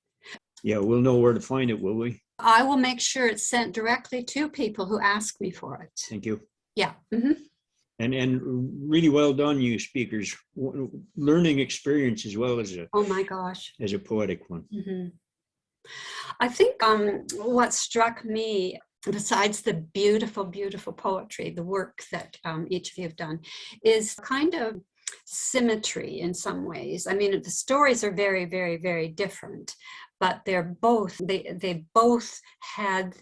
Yeah, we'll know where to find it, will we? I will make sure it's sent directly to people who ask me for it. Thank you. Yeah. And really well done, you speakers. Learning experience as well as Oh my gosh. a poetic one. I think what struck me, besides the beautiful, beautiful poetry, the work that each of you have done, is kind of symmetry in some ways. I mean, the stories are very, very, very different, but they're both, they both had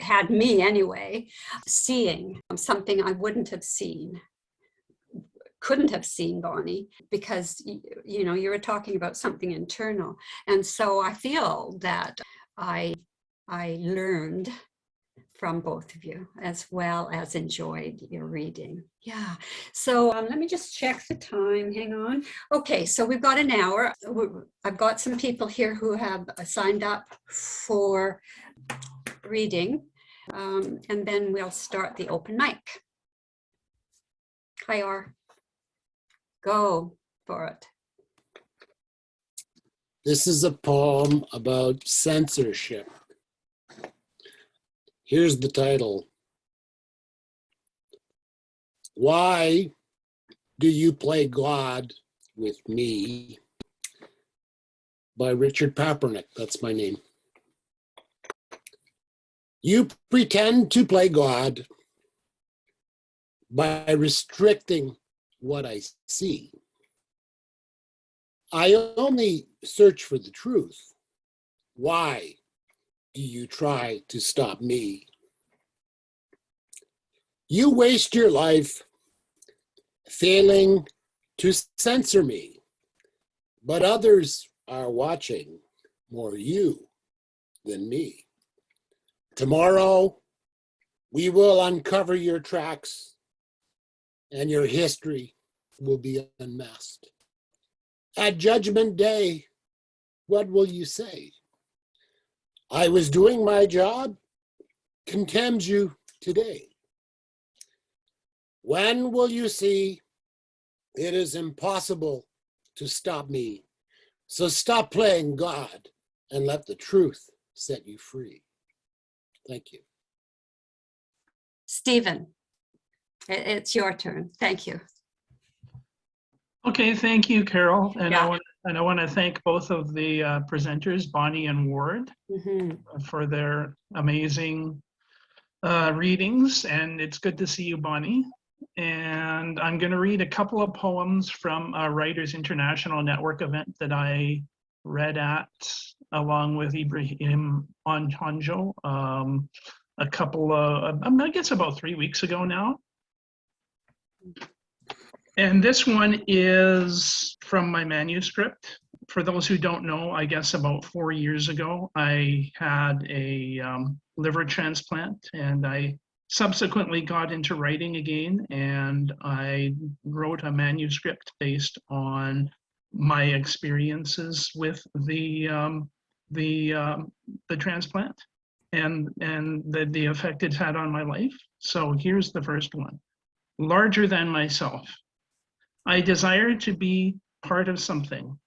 had me anyway, seeing something I wouldn't have seen, couldn't have seen, Bonnie, because you were talking about something internal. And so I feel that I learned from both of you, as well as enjoyed your reading. Yeah. So let me just check the time. Hang on. Okay, so we've got an hour. I've got some people here who have signed up for reading, and then we'll start the open mic. Hi, R. Go for it. This is a poem about censorship. Here's the title. Why do you play God with me? By Richard Papernick. That's my name. You pretend to play God by restricting what I see. I only search for the truth. Why do you try to stop me? You waste your life failing to censor me, but others are watching more you than me. Tomorrow, we will uncover your tracks and your history will be unmasked. At Judgment Day, what will you say? I was doing my job, contemns you today. When will you see it is impossible to stop me? So stop playing God and let the truth set you free. Thank you. Stephen, it's your turn. Thank you. Okay, thank you, Carol. And Yeah. I want to thank both of the presenters, Bonnie and Ward, for their amazing readings. And it's good to see you, Bonnie. And I'm going to read a couple of poems from a Writers International Network event that I read at along with Ibrahim Onhanjo a couple of, I guess about 3 weeks ago now. And this one is from my manuscript. For those who don't know, I guess about 4 years ago, I had a liver transplant, and I subsequently got into writing again, and I wrote a manuscript based on my experiences with the transplant and the effect it's had on my life. So here's the first one. Larger than myself. I desire to be part of something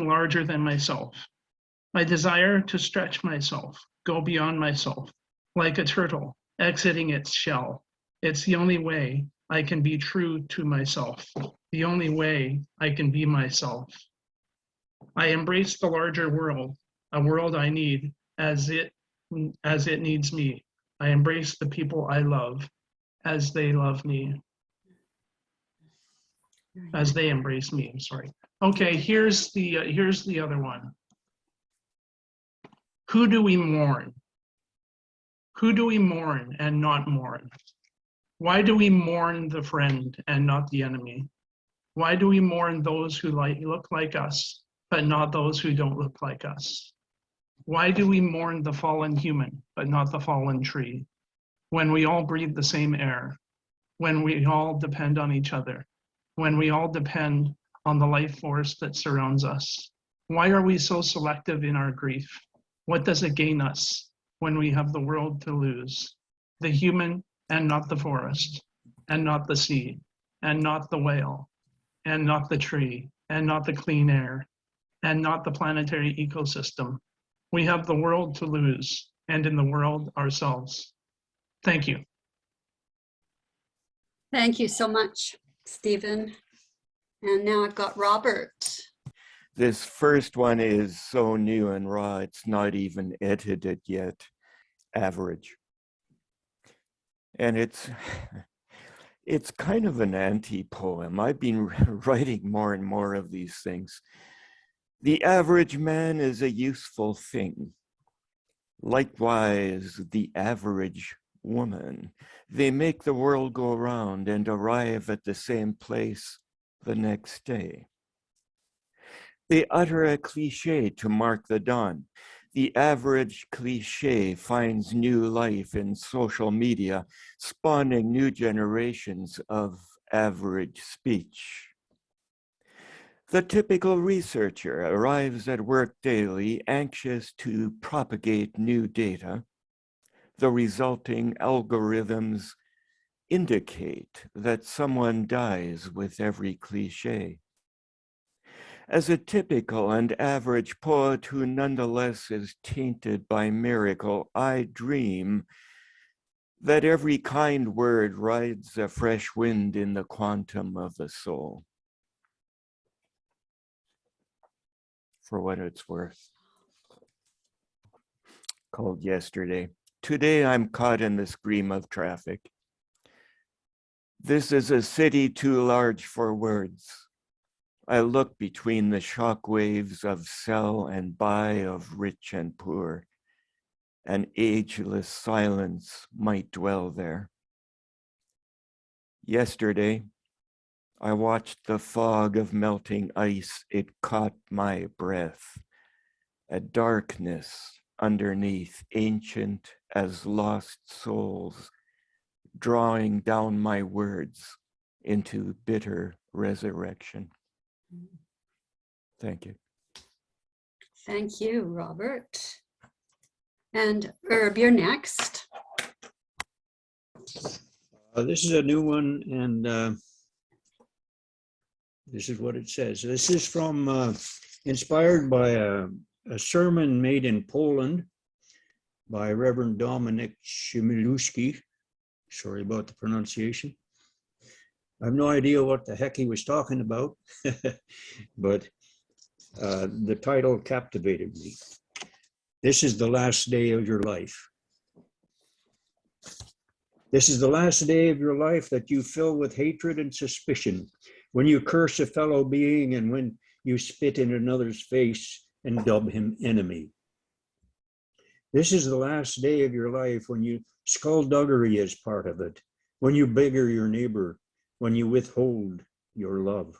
larger than myself. I desire to stretch myself, go beyond myself, like a turtle exiting its shell. It's the only way I can be true to myself, the only way I can be myself. I embrace the larger world, a world I need as it needs me. I embrace the people I love as they love me. As they embrace me, I'm sorry. Okay, here's the other one. Who do we mourn? Who do we mourn and not mourn? Why do we mourn the friend and not the enemy? Why do we mourn those who look like us, but not those who don't look like us? Why do we mourn the fallen human, but not the fallen tree? When we all breathe the same air, when we all depend on each other, when we all depend on the life force that surrounds us. Why are we so selective in our grief? What does it gain us when we have the world to lose? The human and not the forest, and not the sea, and not the whale, and not the tree, and not the clean air, and not the planetary ecosystem. We have the world to lose, and in the world ourselves. Thank you. Thank you so much, Stephen. And now I've got Robert. This first one is so new and raw, it's not even edited yet. Average. And it's kind of an anti-poem. I've been writing more and more of these things. The average man is a useful thing. Likewise, the average woman. They make the world go round and arrive at the same place the next day. They utter a cliche to mark the dawn. The average cliche finds new life in social media, spawning new generations of average speech. The typical researcher arrives at work daily, anxious to propagate new data. The resulting algorithms indicate that someone dies with every cliche. As a typical and average poet who nonetheless is tainted by miracle, I dream that every kind word rides a fresh wind in the quantum of the soul. For what it's worth. Called Yesterday. Today I'm caught in the scream of traffic. This is a city too large for words. I look between the shock waves of sell and buy, of rich and poor. An ageless silence might dwell there. Yesterday, I watched the fog of melting ice. It caught my breath. A darkness underneath, ancient as lost souls, drawing down my words into bitter resurrection. Thank you. Thank you, Robert. And Herb, you're next. This is a new one, and this is what it says. This is from, inspired by a sermon made in Poland by Reverend Dominik Chmielewski. Sorry about the pronunciation. I have no idea what the heck he was talking about, but the title captivated me. This is the last day of your life. This is the last day of your life that you fill with hatred and suspicion, when you curse a fellow being and when you spit in another's face and dub him enemy. This is the last day of your life when you skullduggery is part of it, when you beggar your neighbor, when you withhold your love.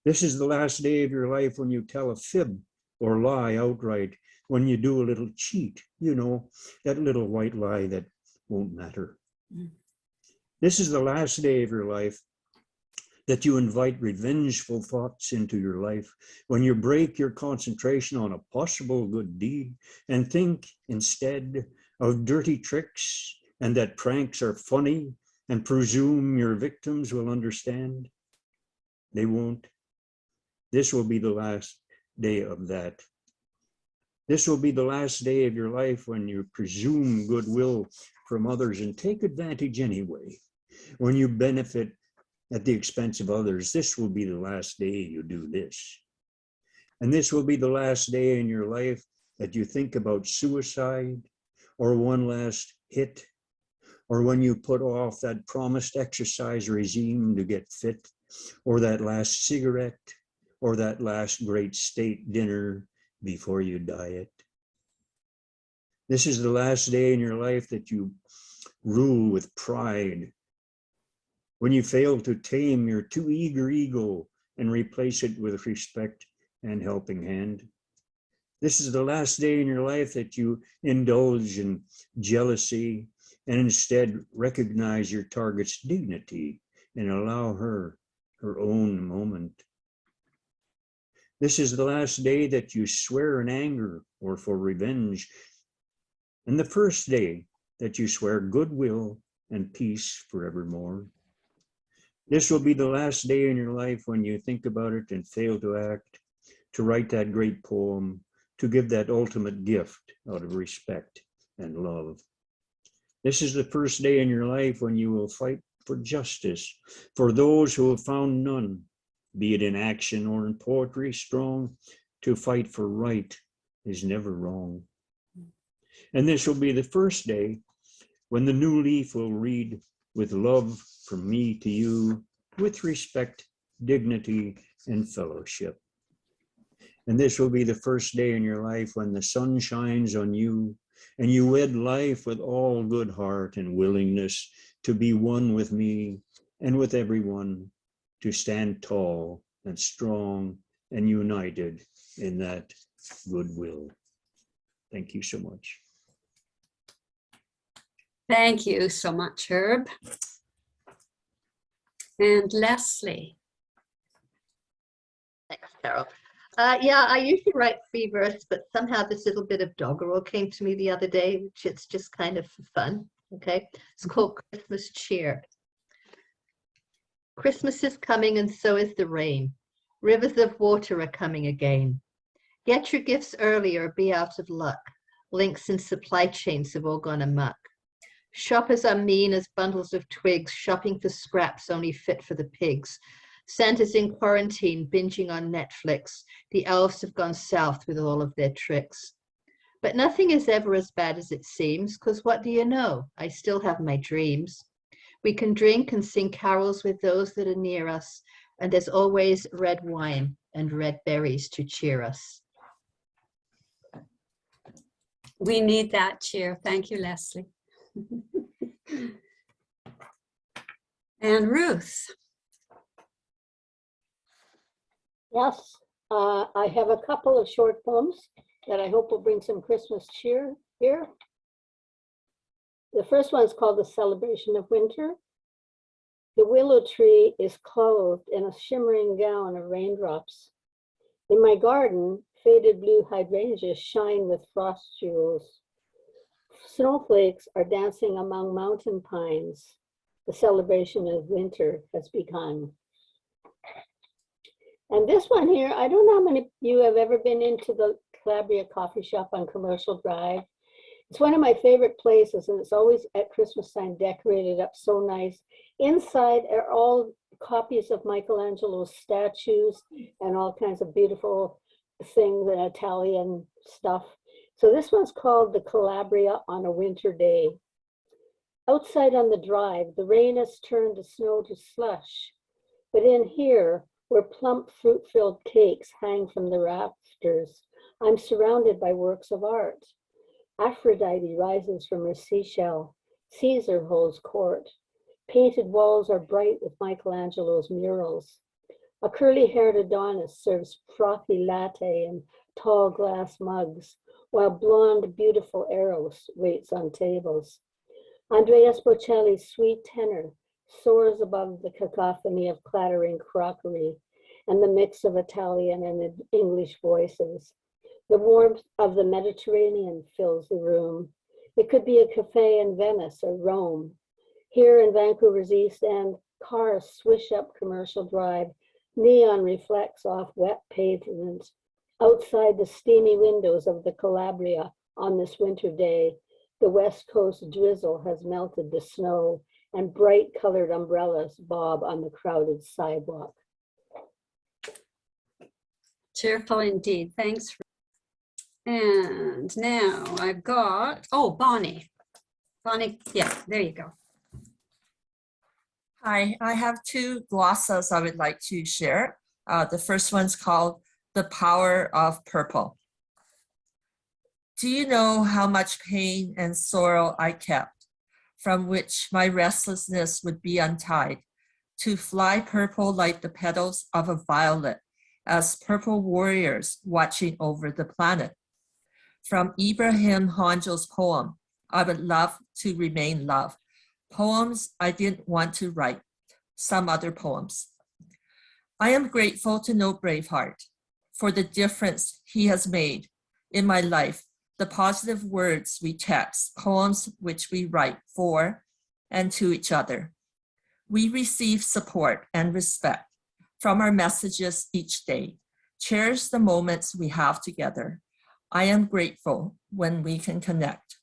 This is the last day of your life when you tell a fib or lie outright, when you do a little cheat, you know, that little white lie that won't matter. This is the last day of your life that you invite revengeful thoughts into your life, when you break your concentration on a possible good deed and think instead of dirty tricks and that pranks are funny and presume your victims will understand. They won't. This will be the last day of that. This will be the last day of your life when you presume goodwill from others and take advantage anyway. When you benefit at the expense of others, this will be the last day you do this. And this will be the last day in your life that you think about suicide or one last hit, or when you put off that promised exercise regime to get fit, or that last cigarette, or that last great state dinner before you diet. This is the last day in your life that you rule with pride, when you fail to tame your too eager ego and replace it with respect and helping hand. This is the last day in your life that you indulge in jealousy and instead recognize your target's dignity and allow her own moment. This is the last day that you swear in anger or for revenge, and the first day that you swear goodwill and peace forevermore. This will be the last day in your life when you think about it and fail to act, to write that great poem, to give that ultimate gift out of respect and love. This is the first day in your life when you will fight for justice, for those who have found none, be it in action or in poetry strong. To fight for right is never wrong. And this will be the first day when the new leaf will read, with love from me to you, with respect, dignity, and fellowship. And this will be the first day in your life when the sun shines on you and you wed life with all good heart and willingness to be one with me and with everyone, to stand tall and strong and united in that goodwill. Thank you so much. Thank you so much, Herb. And Leslie. Thanks, Carol. Yeah, I usually write free verse, but somehow this little bit of doggerel came to me the other day, which it's just kind of fun. Okay, it's called Christmas Cheer. Christmas is coming and so is the rain. Rivers of water are coming again. Get your gifts early or be out of luck. Links and supply chains have all gone amok. Shoppers are mean as bundles of twigs, shopping for scraps only fit for the pigs. Santa's in quarantine, binging on Netflix. The elves have gone south with all of their tricks. But nothing is ever as bad as it seems, because what do you know? I still have my dreams. We can drink and sing carols with those that are near us, and there's always red wine and red berries to cheer us. We need that cheer. Thank you, Leslie. And Ruth. Yes, I have a couple of short poems that I hope will bring some Christmas cheer here. The first one is called The Celebration of Winter. The willow tree is clothed in a shimmering gown of raindrops. In my garden, faded blue hydrangeas shine with frost jewels. Snowflakes are dancing among mountain pines. The celebration of winter has begun. And this one here, I don't know how many of you have ever been into the Calabria coffee shop on Commercial Drive. It's one of my favorite places, and it's always at Christmas time decorated up so nice. Inside are all copies of Michelangelo's statues and all kinds of beautiful things and Italian stuff. So this one's called The Calabria on a Winter Day. Outside on the drive, the rain has turned the snow to slush. But in here, where plump fruit-filled cakes hang from the rafters, I'm surrounded by works of art. Aphrodite rises from her seashell. Caesar holds court. Painted walls are bright with Michelangelo's murals. A curly-haired Adonis serves frothy latte in tall glass mugs, while blonde, beautiful Eros waits on tables. Andrea Bocelli's sweet tenor soars above the cacophony of clattering crockery and the mix of Italian and English voices. The warmth of the Mediterranean fills the room. It could be a cafe in Venice or Rome. Here in Vancouver's East End, cars swish up Commercial Drive. Neon reflects off wet pavement. Outside the steamy windows of the Calabria on this winter day, the West Coast drizzle has melted the snow, and bright colored umbrellas bob on the crowded sidewalk. Cheerful indeed. Thanks. And now I've got, oh, Bonnie. Bonnie, yeah, there you go. Hi, I have two glossas I would like to share. The first one's called The Power of Purple. Do you know how much pain and sorrow I kept, from which my restlessness would be untied, to fly purple like the petals of a violet, as purple warriors watching over the planet? From Ibrahim Hanjo's poem, I would love to remain love. Poems I didn't want to write, some other poems. I am grateful to know Braveheart for the difference he has made in my life, the positive words we text, poems which we write for and to each other. We receive support and respect from our messages each day. Cherish the moments we have together. I am grateful when we can connect.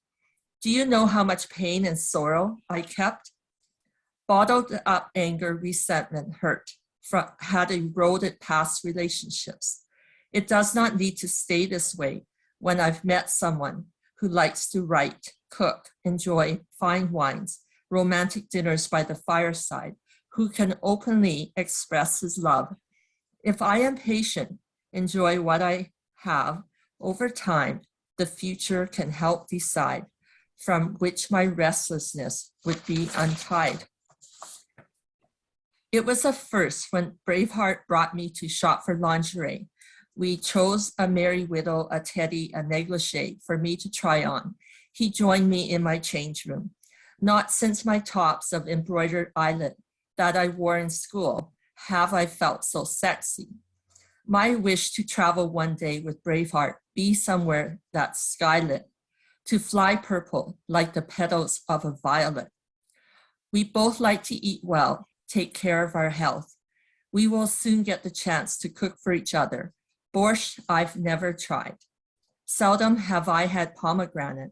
Do you know how much pain and sorrow I kept? Bottled up anger, resentment, hurt had eroded past relationships. It does not need to stay this way when I've met someone who likes to write, cook, enjoy fine wines, romantic dinners by the fireside, who can openly express his love. If I am patient, enjoy what I have, over time, the future can help decide from which my restlessness would be untied. It was a first when Braveheart brought me to shop for lingerie. We chose a Merry Widow, a teddy, a negligee for me to try on. He joined me in my change room. Not since my tops of embroidered eyelet that I wore in school have I felt so sexy. My wish to travel one day with Braveheart be somewhere that's skylit, to fly purple like the petals of a violet. We both like to eat well, take care of our health. We will soon get the chance to cook for each other. Borscht I've never tried. Seldom have I had pomegranate.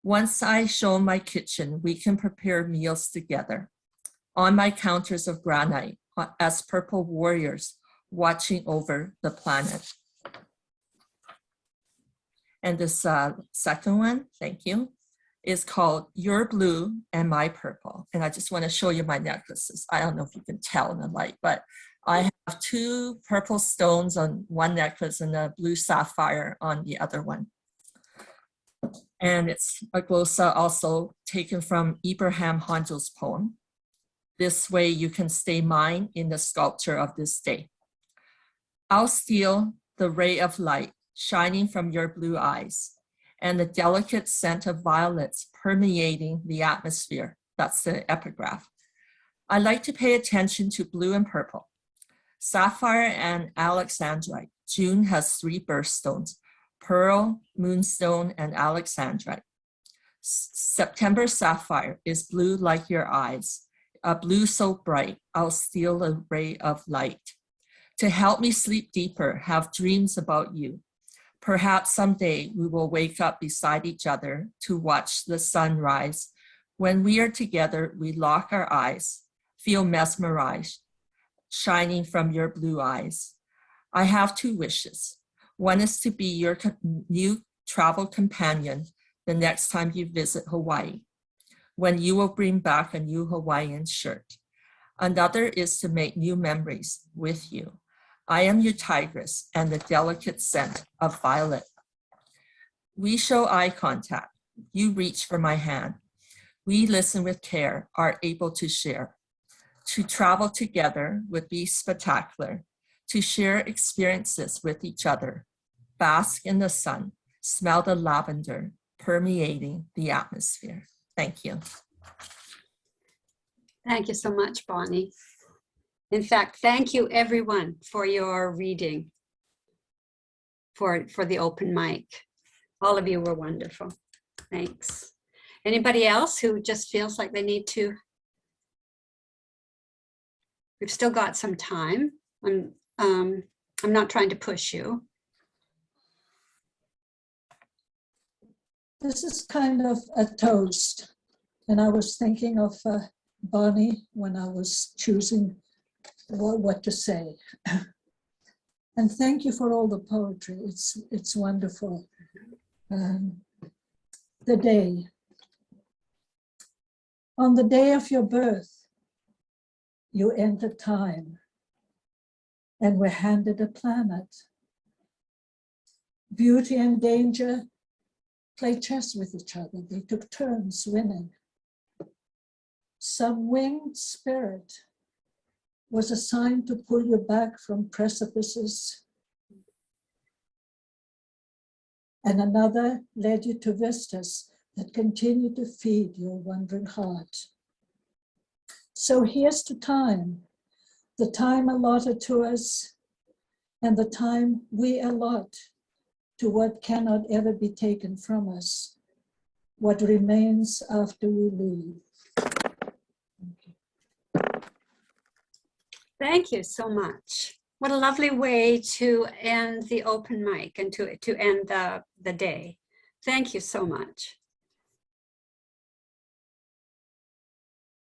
Once I show my kitchen, we can prepare meals together. On my counters of granite, as purple warriors watching over the planet. And this second one, thank you, is called Your Blue and My Purple. And I just want to show you my necklaces. I don't know if you can tell in the light, but I have two purple stones on one necklace and a blue sapphire on the other one. And it's a glossa also taken from Ibrahim Hanjo's poem. This way you can stay mine in the sculpture of this day. I'll steal the ray of light shining from your blue eyes and the delicate scent of violets permeating the atmosphere. That's the epigraph. I like to pay attention to blue and purple. Sapphire and alexandrite. June has 3 birthstones: pearl, moonstone, and alexandrite. September sapphire is blue like your eyes, a blue so bright, I'll steal a ray of light. To help me sleep deeper, have dreams about you. Perhaps someday we will wake up beside each other to watch the sun rise. When we are together, we lock our eyes, feel mesmerized, shining from your blue eyes. I have 2 wishes. One is to be your new travel companion the next time you visit Hawaii. when you will bring back a new Hawaiian shirt. Another is to make new memories with you. I am your tigress and the delicate scent of violet. We show eye contact. You reach for my hand. We listen with care, are able to share. To travel together would be spectacular. To share experiences with each other. Bask in the sun, smell the lavender permeating the atmosphere. Thank you. Thank you so much, Bonnie. In fact, thank you everyone for your reading, for the open mic. All of you were wonderful. Thanks. Anybody else who just feels like they need to? We've still got some time. I'm not trying to push you. This is kind of a toast. And I was thinking of Bonnie when I was choosing what to say. And thank you for all the poetry. It's wonderful. The day. On the day of your birth, you entered time and were handed a planet. Beauty and danger played chess with each other. They took turns winning. Some winged spirit was assigned to pull you back from precipices, and another led you to vistas that continue to feed your wandering heart. So here's to time, the time allotted to us, and the time we allot to what cannot ever be taken from us, what remains after we leave. Thank you so much. What a lovely way to end the open mic and to end the day. Thank you so much.